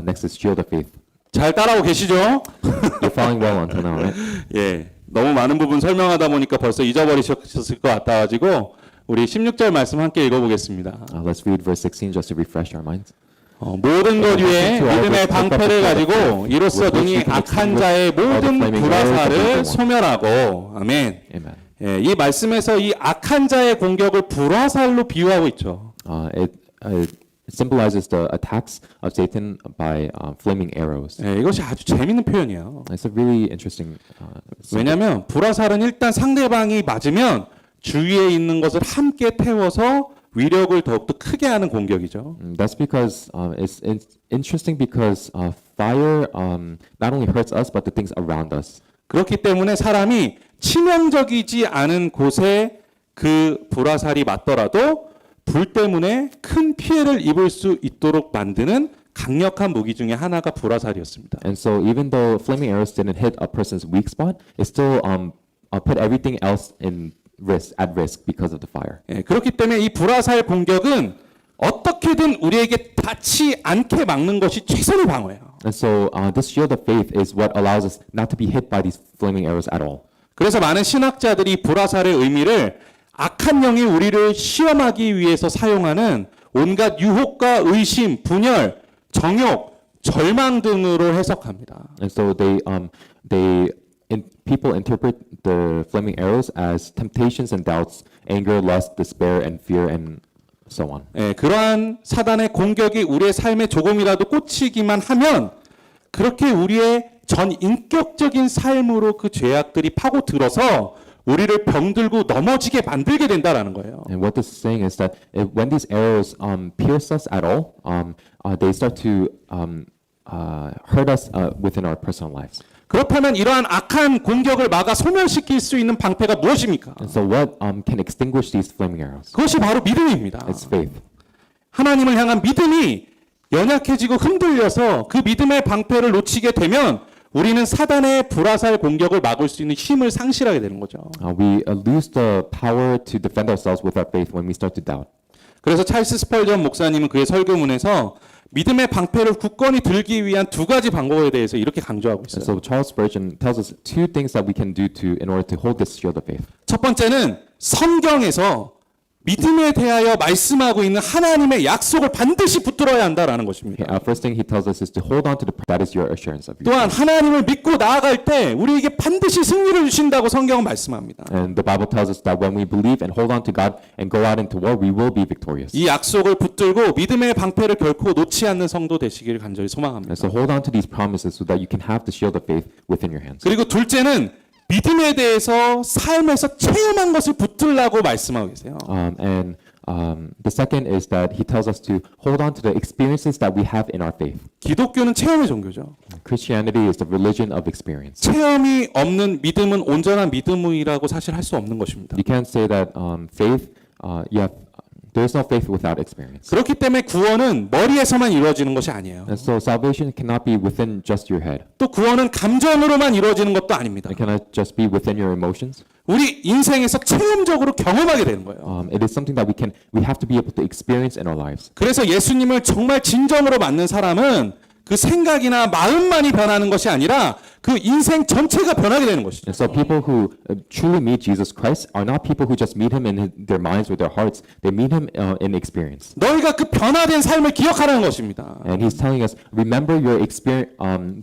Next is shield of faith. 잘 따라오고 계시죠? You're following well until now, right? 예, 너무 많은 부분 설명하다 보니까 벌써 잊어버리셨을 것 같아가지고 우리 16절 말씀 함께 읽어보겠습니다. Let's read verse 16 just to refresh our minds. 모든 것 위에 믿음의 방패를 가지고 이로써 능히 악한 자의 모든 불화살을 소멸하고 아멘. Amen. 예, 이 말씀에서 이 악한 자의 공격을 불화살로 비유하고 있죠. It symbolizes the attacks of Satan by flaming arrows. 예, 이것이 아주 재밌는 표현이에요. It's a really interesting. 왜냐하면 불화살은 일단 상대방이 맞으면 주위에 있는 것을 함께 태워서 위력을 더욱더 크게 하는 공격이죠. That's because it's interesting because fire not only hurts us but the things around us. 그렇기 때문에 사람이 치명적이지 않은 곳에 그 불화살이 맞더라도 불 때문에 큰 피해를 입을 수 있도록 만드는 강력한 무기 중에 하나가 불화살이었습니다. And so even though flaming arrows didn't hit a person's weak spot, it still put everything else at risk because of the fire. 예, 그렇기 때문에 이 불화살 공격은 어떻게든 우리에게 닿지 않게 막는 것이 최선의 방어예요. And so this shield of faith is what allows us not to be hit by these flaming arrows at all. 그래서 많은 신학자들이 불화살의 의미를 악한 영이 우리를 시험하기 위해서 사용하는 온갖 유혹과 의심, 분열, 정욕, 절망 등으로 해석합니다. And so people interpret the flaming arrows as temptations and doubts, anger, lust, despair, and fear, and so on. 예, 그러한 사단의 공격이 우리의 삶에 조금이라도 꽂히기만 하면 그렇게 우리의 전 인격적인 삶으로 그 죄악들이 파고들어서 우리를 병들고 넘어지게 만들게 된다라는 거예요. And what this is saying is that when these arrows pierce us at all, they start to hurt us within our personal lives. 그렇다면 이러한 악한 공격을 막아 소멸시킬 수 있는 방패가 무엇입니까? And so what can extinguish these flaming arrows? 그것이 바로 믿음입니다. It's faith. 하나님을 향한 믿음이 연약해지고 흔들려서 그 믿음의 방패를 놓치게 되면 우리는 사단의 불화살 공격을 막을 수 있는 힘을 상실하게 되는 거죠. We lose the power to defend ourselves with our faith when we start to doubt. 그래서 찰스 스펄전 목사님은 그의 설교문에서 믿음의 방패를 굳건히 들기 위한 두 가지 방법에 대해서 이렇게 강조하고 And 있어요. so Charles Spurgeon tells us two things that we can do in order to hold this shield of faith. 첫 번째는 성경에서 믿음에 대하여 말씀하고 있는 하나님의 약속을 반드시 붙들어야 한다라는 것입니다. First thing he tells us is to hold on to that is your assurance of your 또한 하나님을 믿고 나아갈 때 우리에게 반드시 승리를 주신다고 성경은 말씀합니다. And the Bible tells us that when we believe and hold on to God and go out into war, we will be victorious. 이 약속을 붙들고 믿음의 방패를 결코 놓지 않는 성도 되시기를 간절히 소망합니다. And so hold on to these promises so that you can have the shield of faith within your hands. 그리고 둘째는 믿음에 대해서 삶에서 체험한 것을 붙들라고 말씀하고 계세요. The second is that he tells us to hold on to the experiences that we have in our faith. 기독교는 체험의 종교죠. Christianity is the religion of experience. 체험이 없는 믿음은 온전한 믿음이라고 사실 할 수 없는 것입니다. You can't say that faith, there is no faith without experience. 그렇기 때문에 구원은 머리에서만 이루어지는 것이 아니에요. And so salvation cannot be within just your head. 또 구원은 감정으로만 이루어지는 것도 아닙니다. It cannot just be within your emotions. 우리 인생에서 체험적으로 경험하게 되는 거예요. It is something that we have to be able to experience in our lives. 그래서 예수님을 정말 진정으로 만난 사람은 그 생각이나 마음만이 변하는 것이 아니라 그 인생 전체가 변하게 되는 것이죠. And so people who truly meet Jesus Christ are not people who just meet him in their minds or their hearts. They meet him in experience. 너희가 그 변화된 삶을 기억하라는 것입니다. And he's telling us, remember your experience,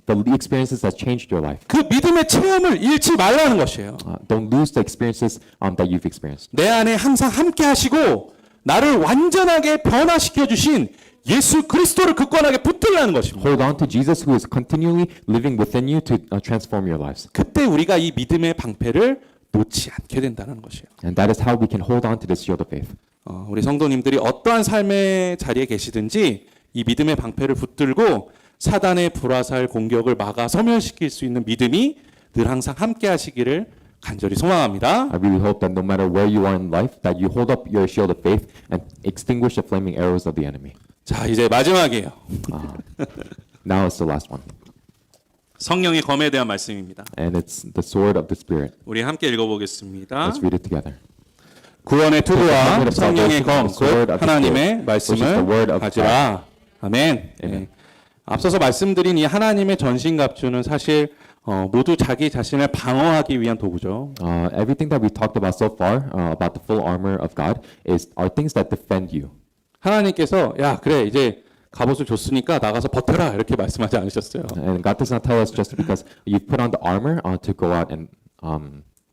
the experiences that changed your life. 그 믿음의 체험을 잃지 말라는 것이에요. Don't lose the experiences that you've experienced. 내 안에 항상 함께 하시고 나를 완전하게 변화시켜 주신 예수 그리스도를 굳건하게 붙들라는 것입니다. Hold on to Jesus who is continually living within you to transform your lives. 그때 우리가 이 믿음의 방패를 놓지 않게 된다는 것이에요. And that is how we can hold on to this shield of faith. 우리 성도님들이 어떠한 삶의 자리에 계시든지 이 믿음의 방패를 붙들고 사단의 불화살 공격을 막아 소멸시킬 수 있는 믿음이 늘 항상 함께 하시기를 간절히 소망합니다. I really hope that no matter where you are in life, that you hold up your shield of faith and extinguish the flaming arrows of the enemy. 자, 이제 마지막이에요. Now it's the last one. 성령의 검에 대한 말씀입니다. And it's the sword of the Spirit. 우리 함께 읽어보겠습니다. Let's read it together. 구원의 투구와 성령의 검, 곧 하나님의 말씀을 가지라. 아멘. 네. 앞서서 말씀드린 이 하나님의 전신갑주는 사실 모두 자기 자신을 방어하기 위한 도구죠. Everything that we talked about so far about the full armor of God are things that defend you. 하나님께서 야 그래 이제 갑옷을 줬으니까 나가서 버텨라 이렇게 말씀하지 않으셨어요. And God does not tell us just because you put on the armor to go out and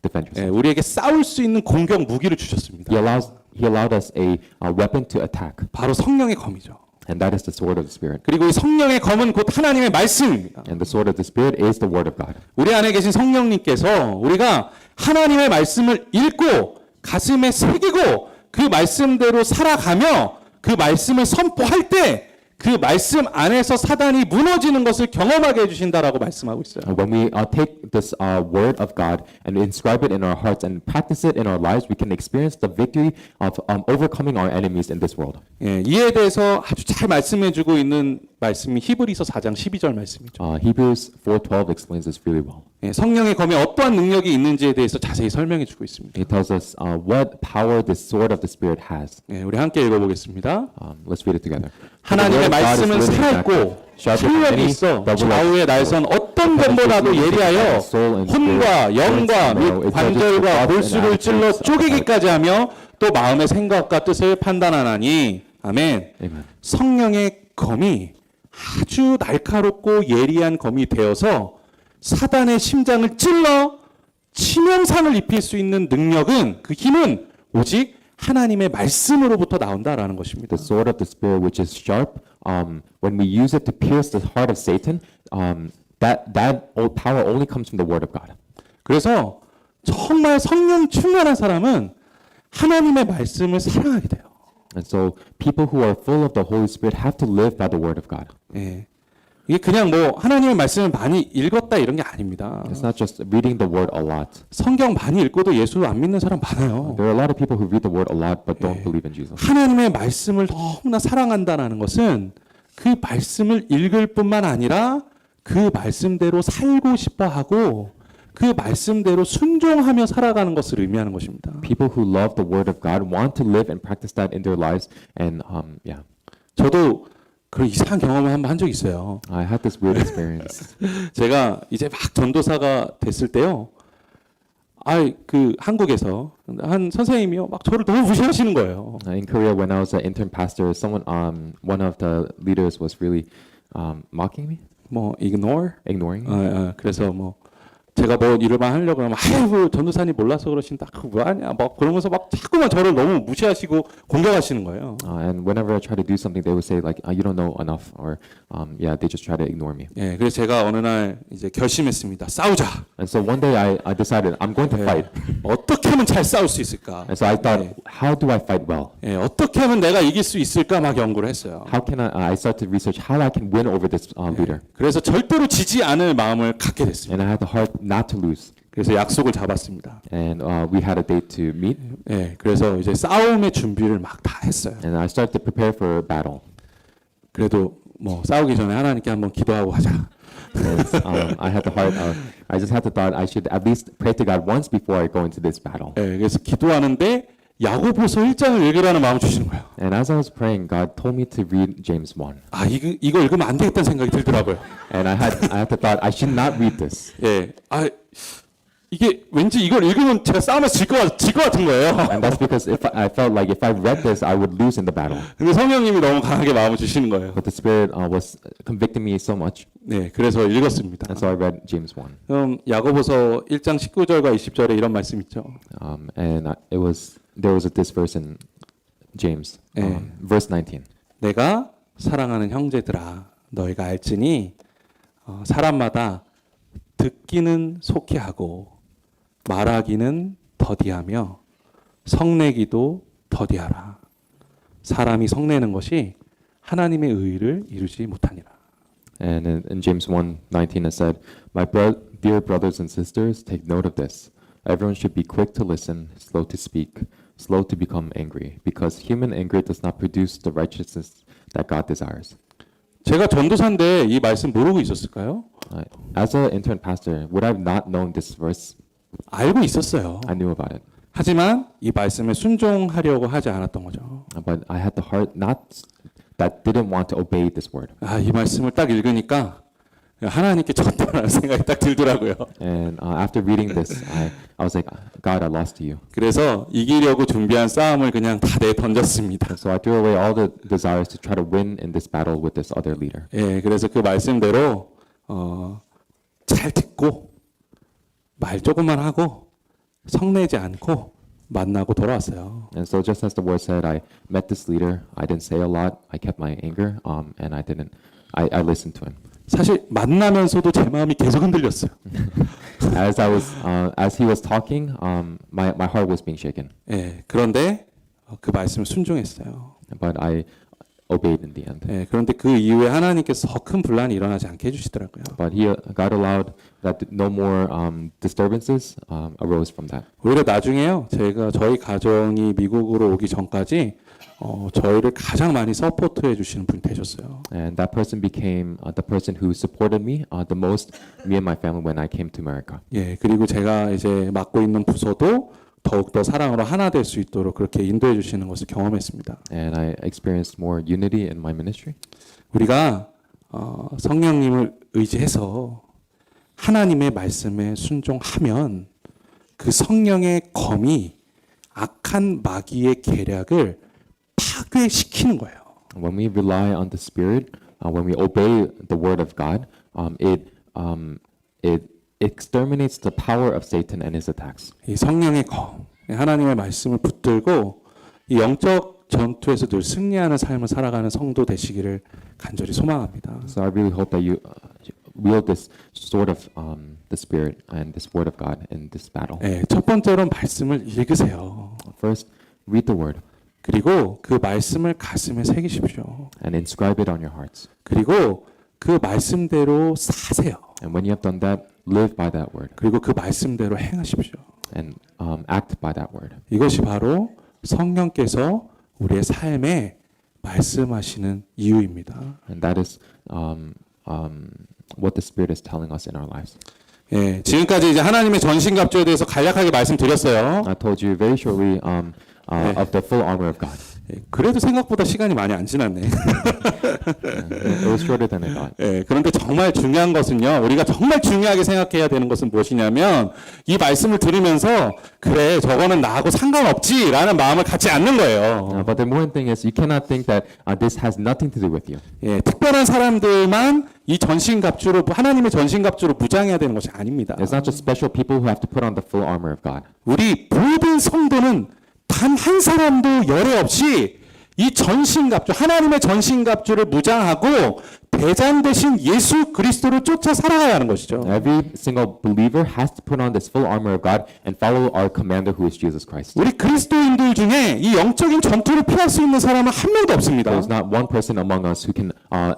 defend yourself. 네, 우리에게 싸울 수 있는 공격 무기를 주셨습니다. He allowed us a weapon to attack. 바로 성령의 검이죠. And that is the sword of the Spirit. 그리고 이 성령의 검은 곧 하나님의 말씀입니다. And the sword of the Spirit is the word of God. 우리 안에 계신 성령님께서 우리가 하나님의 말씀을 읽고 가슴에 새기고 그 말씀대로 살아가며 그 말씀을 선포할 때 그 말씀 안에서 사단이 무너지는 것을 경험하게 해주신다라고 말씀하고 있어요. When we take this word of God and inscribe it in our hearts and practice it in our lives, we can experience the victory of overcoming our enemies in this world. 예, 이에 대해서 아주 잘 말씀해주고 있는 말씀이 히브리서 4장 12절 말씀이죠. Hebrews 4:12 explains this really well. 예, 성령의 검에 어떠한 능력이 있는지에 대해서 자세히 설명해주고 있습니다. It tells us what power this sword of the Spirit has. 예, 우리 함께 읽어보겠습니다. Let's read it together. 하나님의 말씀은 살아있고 출력이 있어 좌우의 날선 어떤 검보다도 예리하여 혼과 영과 및 관절과 골수를 찔러 쪼개기까지 하며 또 마음의 생각과 뜻을 판단하나니 아멘. 성령의 검이 아주 날카롭고 예리한 검이 되어서 사단의 심장을 찔러 치명상을 입힐 수 있는 능력은 그 힘은 오직 하나님의 말씀으로부터 나온다라는 것입니다. The sword of the Spirit, which is sharp, when we use it to pierce the heart of Satan, that power only comes from the word of God. 그래서 정말 성령 충만한 사람은 하나님의 말씀을 사랑하게 돼요. And so people who are full of the Holy Spirit have to live by the word of God. 예. 이게 그냥 뭐 하나님의 말씀을 많이 읽었다 이런 게 아닙니다. It's not just reading the word a lot. 성경 많이 읽고도 예수 안 믿는 사람 많아요. There are a lot of people who read the word a lot but don't believe in Jesus. 하나님의 말씀을 너무나 사랑한다라는 것은 그 말씀을 읽을 뿐만 아니라 그 말씀대로 살고 싶어 하고 그 말씀대로 순종하며 살아가는 것을 의미하는 것입니다. People who love the word of God want to live and practice that in their lives and 저도 그런 이상한 경험을 한번 한 적이 있어요. I had this weird experience. 제가 이제 막 전도사가 됐을 때요. 그 한국에서 한 선생님이요, 막 저를 너무 무시하시는 거예요. In Korea, when I was an intern pastor, one of the leaders was really mocking me, 뭐 ignore. ignoring me. 그래서 뭐 제가 뭐 일을 막 하려고 하면 아이고 전도사님 몰라서 그러신다. 그거 뭐 하냐? 막 그러면서 막 자꾸만 저를 너무 무시하시고 공격하시는 거예요. And whenever I try to do something, they would say like, "You don't know enough," or yeah, they just try to ignore me. 예, 그래서 제가 어느 날 이제 결심했습니다. 싸우자. And so one day I decided I'm going to fight. 어떻게 하면 잘 싸울 수 있을까? And so I thought, how do I fight well? 예, 어떻게 하면 내가 이길 수 있을까 막 연구를 했어요. How can I started to research how I can win over this leader. 그래서 절대로 지지 않을 마음을 갖게 됐습니다. And I had the heart not to lose. 그래서 약속을 잡았습니다. And we had a date to meet. 예, 그래서 이제 싸움의 준비를 막 다 했어요. And I started to prepare for battle. 그래도 뭐 싸우기 전에 하나님께 한번 기도하고 하자. I had the heart. I just had the thought I should at least pray to God once before I go into this battle. 예, 그래서 기도하는데 야고보서 1장을 읽으라는 마음을 주시는 거예요. And as I was praying, God told me to read James 1. 아, 이거 읽으면 안 되겠다는 생각이 들더라고요. And I had the thought I should not read this. 예, 이게 왠지 이걸 읽으면 제가 싸움에서 질 것 같은 거예요. And that's because I felt like if I read this, I would lose in the battle. 근데 성령님이 너무 강하게 마음을 주시는 거예요. But the Spirit was convicting me so much. 네, 그래서 읽었습니다. And so I read James 1. 그럼 야고보서 1장 19절과 20절에 이런 말씀 있죠. And there was this verse in James, verse 19. 내가 사랑하는 형제들아, 너희가 알지니 사람마다 듣기는 속히 하고 말하기는 더디하며 성내기도 더디하라. 사람이 성내는 것이 하나님의 의를 이루지 못하니라. And in James 1:19 it said, dear brothers and sisters, take note of this. Everyone should be quick to listen, slow to speak, slow to become angry, because human anger does not produce the righteousness that God desires. 제가 전도사인데 이 말씀 모르고 있었을까요? As an intern pastor, would I have not known this verse? 알고 있었어요. I knew about it. 하지만 이 말씀에 순종하려고 하지 않았던 거죠. But I had the heart that didn't want to obey this word. 이 말씀을 딱 읽으니까 하나님께 졌다라는 생각이 딱 들더라고요. And after reading this, I was like, God, I lost to you. 그래서 이기려고 준비한 싸움을 그냥 다 내던졌습니다. So I threw away all the desires to try to win in this battle with this other leader. 예, 그래서 그 말씀대로 잘 듣고 말 조금만 하고 성내지 않고 만나고 돌아왔어요. And so just as the word said, I met this leader. I didn't say a lot. I kept my anger, and I listened to him. 사실 만나면서도 제 마음이 계속 흔들렸어요. As he was talking, my heart was being shaken. 예, 그런데 그 말씀을 순종했어요. But I obeyed in the end. 예, 그런데 그 이후에 하나님께서 더 큰 분란이 일어나지 않게 해주시더라고요. But God allowed that no more disturbances arose from that. 오히려 나중에요, 저희 가정이 미국으로 오기 전까지 저희를 가장 많이 서포트해 주시는 분이 되셨어요. And that person became the person who supported me the most, me and my family, when I came to America. 예, 그리고 제가 이제 맡고 있는 부서도 더욱더 사랑으로 하나 될 수 있도록 그렇게 인도해 주시는 것을 경험했습니다. And I experienced more unity in my ministry. 우리가 성령님을 의지해서 하나님의 말씀에 순종하면 그 성령의 검이 악한 마귀의 계략을 파괴시키는 거예요. When we rely on the Spirit, when we obey the Word of God, it exterminates the power of Satan and his attacks. 이 성령의 검, 하나님의 말씀을 붙들고 이 영적 전투에서 늘 승리하는 삶을 살아가는 성도 되시기를 간절히 소망합니다. So I really hope that you wield this sort of the Spirit and this Word of God in this battle. 네, 첫 번째로 말씀을 읽으세요. First, read the Word. 그리고 그 말씀을 가슴에 새기십시오. And inscribe it on your hearts. 그리고 그 말씀대로 사세요. And when you have done that, live by that word. 그리고 그 말씀대로 행하십시오. And act by that word. 이것이 바로 성령께서 우리의 삶에 말씀하시는 이유입니다. And that is what the Spirit is telling us in our lives. 예, 지금까지 이제 하나님의 전신갑주에 대해서 간략하게 말씀드렸어요. I told you very shortly of the full armor of God. 그래도 생각보다 시간이 많이 안 지났네. It was shorter than I thought. 예, 그런데 정말 중요한 것은요, 우리가 정말 중요하게 생각해야 되는 것은 무엇이냐면, 이 말씀을 들으면서, 그래, 저거는 나하고 상관없지, 라는 마음을 갖지 않는 거예요. But the important thing is you cannot think that this has nothing to do with you. 예, 특별한 사람들만 이 전신갑주로, 하나님의 전신갑주로 무장해야 되는 것이 아닙니다. It's not just special people who have to put on the full armor of God. 우리 모든 성도는 단 한 사람도 열애 없이 이 전신갑주, 하나님의 전신갑주를 무장하고 대장 되신 예수 그리스도를 쫓아 살아가야 하는 것이죠. Every single believer has to put on this full armor of God and follow our commander who is Jesus Christ. 우리 그리스도인들 중에 이 영적인 전투를 피할 수 있는 사람은 한 명도 없습니다. There's not one person among us who can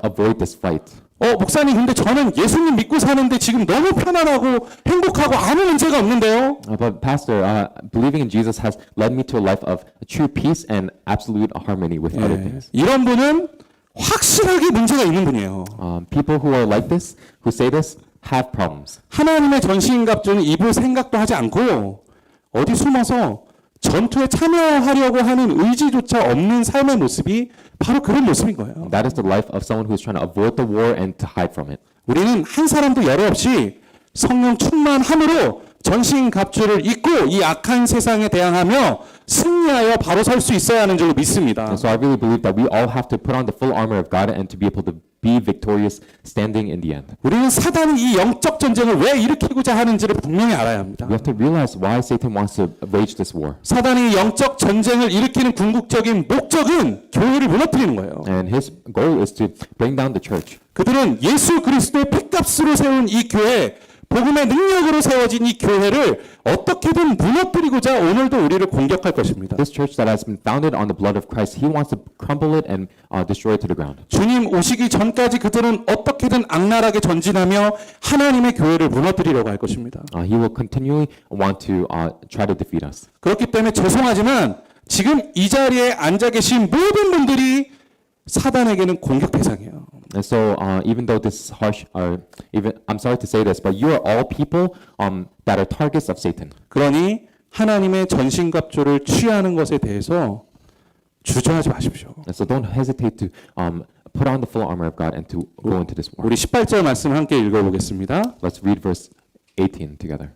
avoid this fight. 목사님, 근데 저는 예수님 믿고 사는데 지금 너무 편안하고 행복하고 아무 문제가 없는데요? But Pastor, believing in Jesus has led me to a life of true peace and absolute harmony with other things. 이런 분은 확실하게 문제가 있는 분이에요. People who are like this, who say this, have problems. 하나님의 전신갑주는 입을 생각도 하지 않고 어디 숨어서 전투에 참여하려고 하는 의지조차 없는 삶의 모습이 바로 그런 모습인 거예요. That is the life of someone who is trying to avoid the war and to hide from it. 우리는 한 사람도 열애 없이 성령 충만함으로 전신갑주를 입고 이 악한 세상에 대항하며 승리하여 바로 설 수 있어야 하는 줄로 믿습니다. And so I really believe that we all have to put on the full armor of God and to be able to be victorious standing in the end. 우리는 사단이 이 영적 전쟁을 왜 일으키고자 하는지를 분명히 알아야 합니다. We have to realize why Satan wants to wage this war. 사단이 영적 전쟁을 일으키는 궁극적인 목적은 교회를 무너뜨리는 거예요. And his goal is to bring down the church. 그들은 예수 그리스도의 핏값으로 세운 이 교회, 복음의 능력으로 세워진 이 교회를 어떻게든 무너뜨리고자 오늘도 우리를 공격할 것입니다. This church that has been founded on the blood of Christ, he wants to crumble it and destroy it to the ground. 주님 오시기 전까지 그들은 어떻게든 악랄하게 전진하며 하나님의 교회를 무너뜨리려고 할 것입니다. He will continually want to try to defeat us. 그렇기 때문에 죄송하지만 지금 이 자리에 앉아 계신 모든 분들이 사단에게는 공격 대상이에요. And so, even though this is harsh, I'm sorry to say this, but you are all people that are targets of Satan. 그러니 하나님의 전신갑주를 취하는 것에 대해서 주저하지 마십시오. And so, don't hesitate to put on the full armor of God and to go into this war. 우리 18절 말씀을 함께 읽어보겠습니다. Let's read verse 18 together.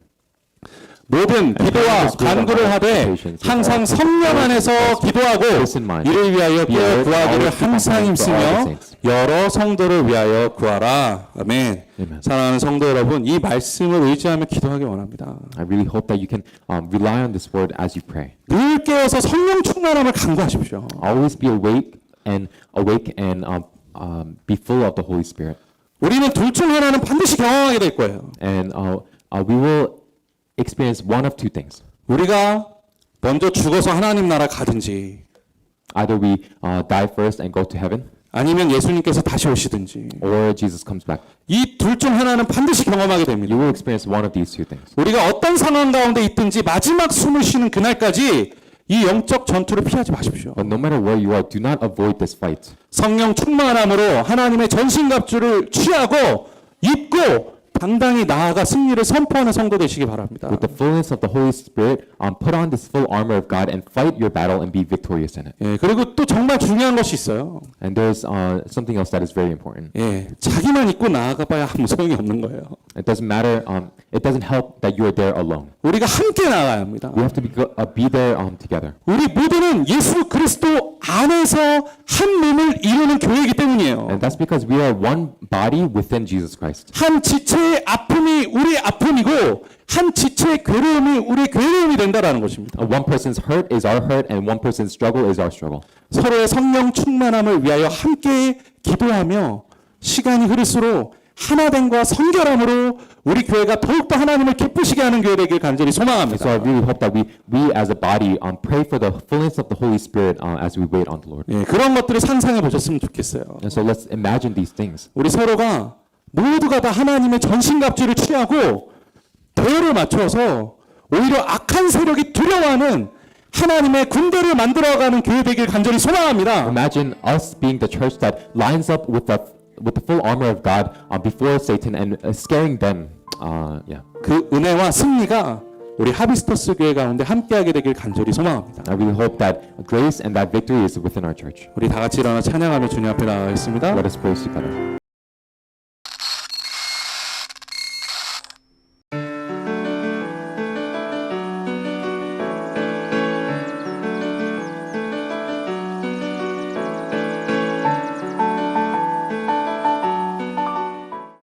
모든 기도와 간구를 하되 항상 성령 안에서 기도하고 이를 위하여 깨어 구하기를 항상 힘쓰며 여러 성도를 위하여 구하라. 아멘. 사랑하는 성도 여러분, 이 말씀을 의지하며 기도하기 원합니다. I really hope that you can rely on this word as you pray. 늘 깨어서 성령 충만함을 간구하십시오. Always be awake and be full of the Holy Spirit. 우리는 둘 중 하나는 반드시 경험하게 될 거예요. And we will experience one of two things. 우리가 먼저 죽어서 하나님 나라 가든지 Either we die first and go to heaven, 아니면 예수님께서 다시 오시든지 or Jesus comes back. 이 둘 중 하나는 반드시 경험하게 됩니다. You will experience one of these two things. 우리가 어떤 상황 가운데 있든지 마지막 숨을 쉬는 그날까지 이 영적 전투를 피하지 마십시오. But no matter where you are, do not avoid this fight. 성령 충만함으로 하나님의 전신갑주를 취하고 입고 당당히 나아가 승리를 선포하는 성도 되시기 바랍니다. With the fullness of the Holy Spirit, put on this full armor of God and fight your battle and be victorious in it. 예, 그리고 또 정말 중요한 것이 있어요. And there's something else that is very important. 예, 자기만 입고 나아가봐야 아무 소용이 없는 거예요. It doesn't matter. It doesn't help that you are there alone. 우리가 함께 나아가야 합니다. We have to be there together. 우리 모두는 예수 그리스도 안에서 한 몸을 이루는 교회이기 때문이에요. And that's because we are one body within Jesus Christ. 한 지체의 아픔이 우리 아픔이고 한 지체의 괴로움이 우리 괴로움이 된다라는 것입니다. One person's hurt is our hurt, and one person's struggle is our struggle. 서로의 성령 충만함을 위하여 함께 기도하며 시간이 흐를수록 하나됨과 성결함으로 우리 교회가 더욱더 하나님을 기쁘시게 하는 교회 되길 간절히 소망합니다. So I really hope that we as a body pray for the fullness of the Holy Spirit as we wait on the Lord. 예, 그런 것들을 상상해 보셨으면 좋겠어요. And so let's imagine these things. 우리 서로가 모두가 다 하나님의 전신갑주를 취하고 대열을 맞춰서 오히려 악한 세력이 두려워하는 하나님의 군대를 만들어가는 교회 되길 간절히 소망합니다. Imagine us being the church that lines up with the full armor of God before Satan and scaring them. Yeah. 그 은혜와 승리가 우리 하비스터스 교회 가운데 함께하게 되길 간절히 소망합니다. And we hope that grace and that victory is within our church. 우리 다 같이 일어나 찬양하며 주님 앞에 나가겠습니다. Let us praise together.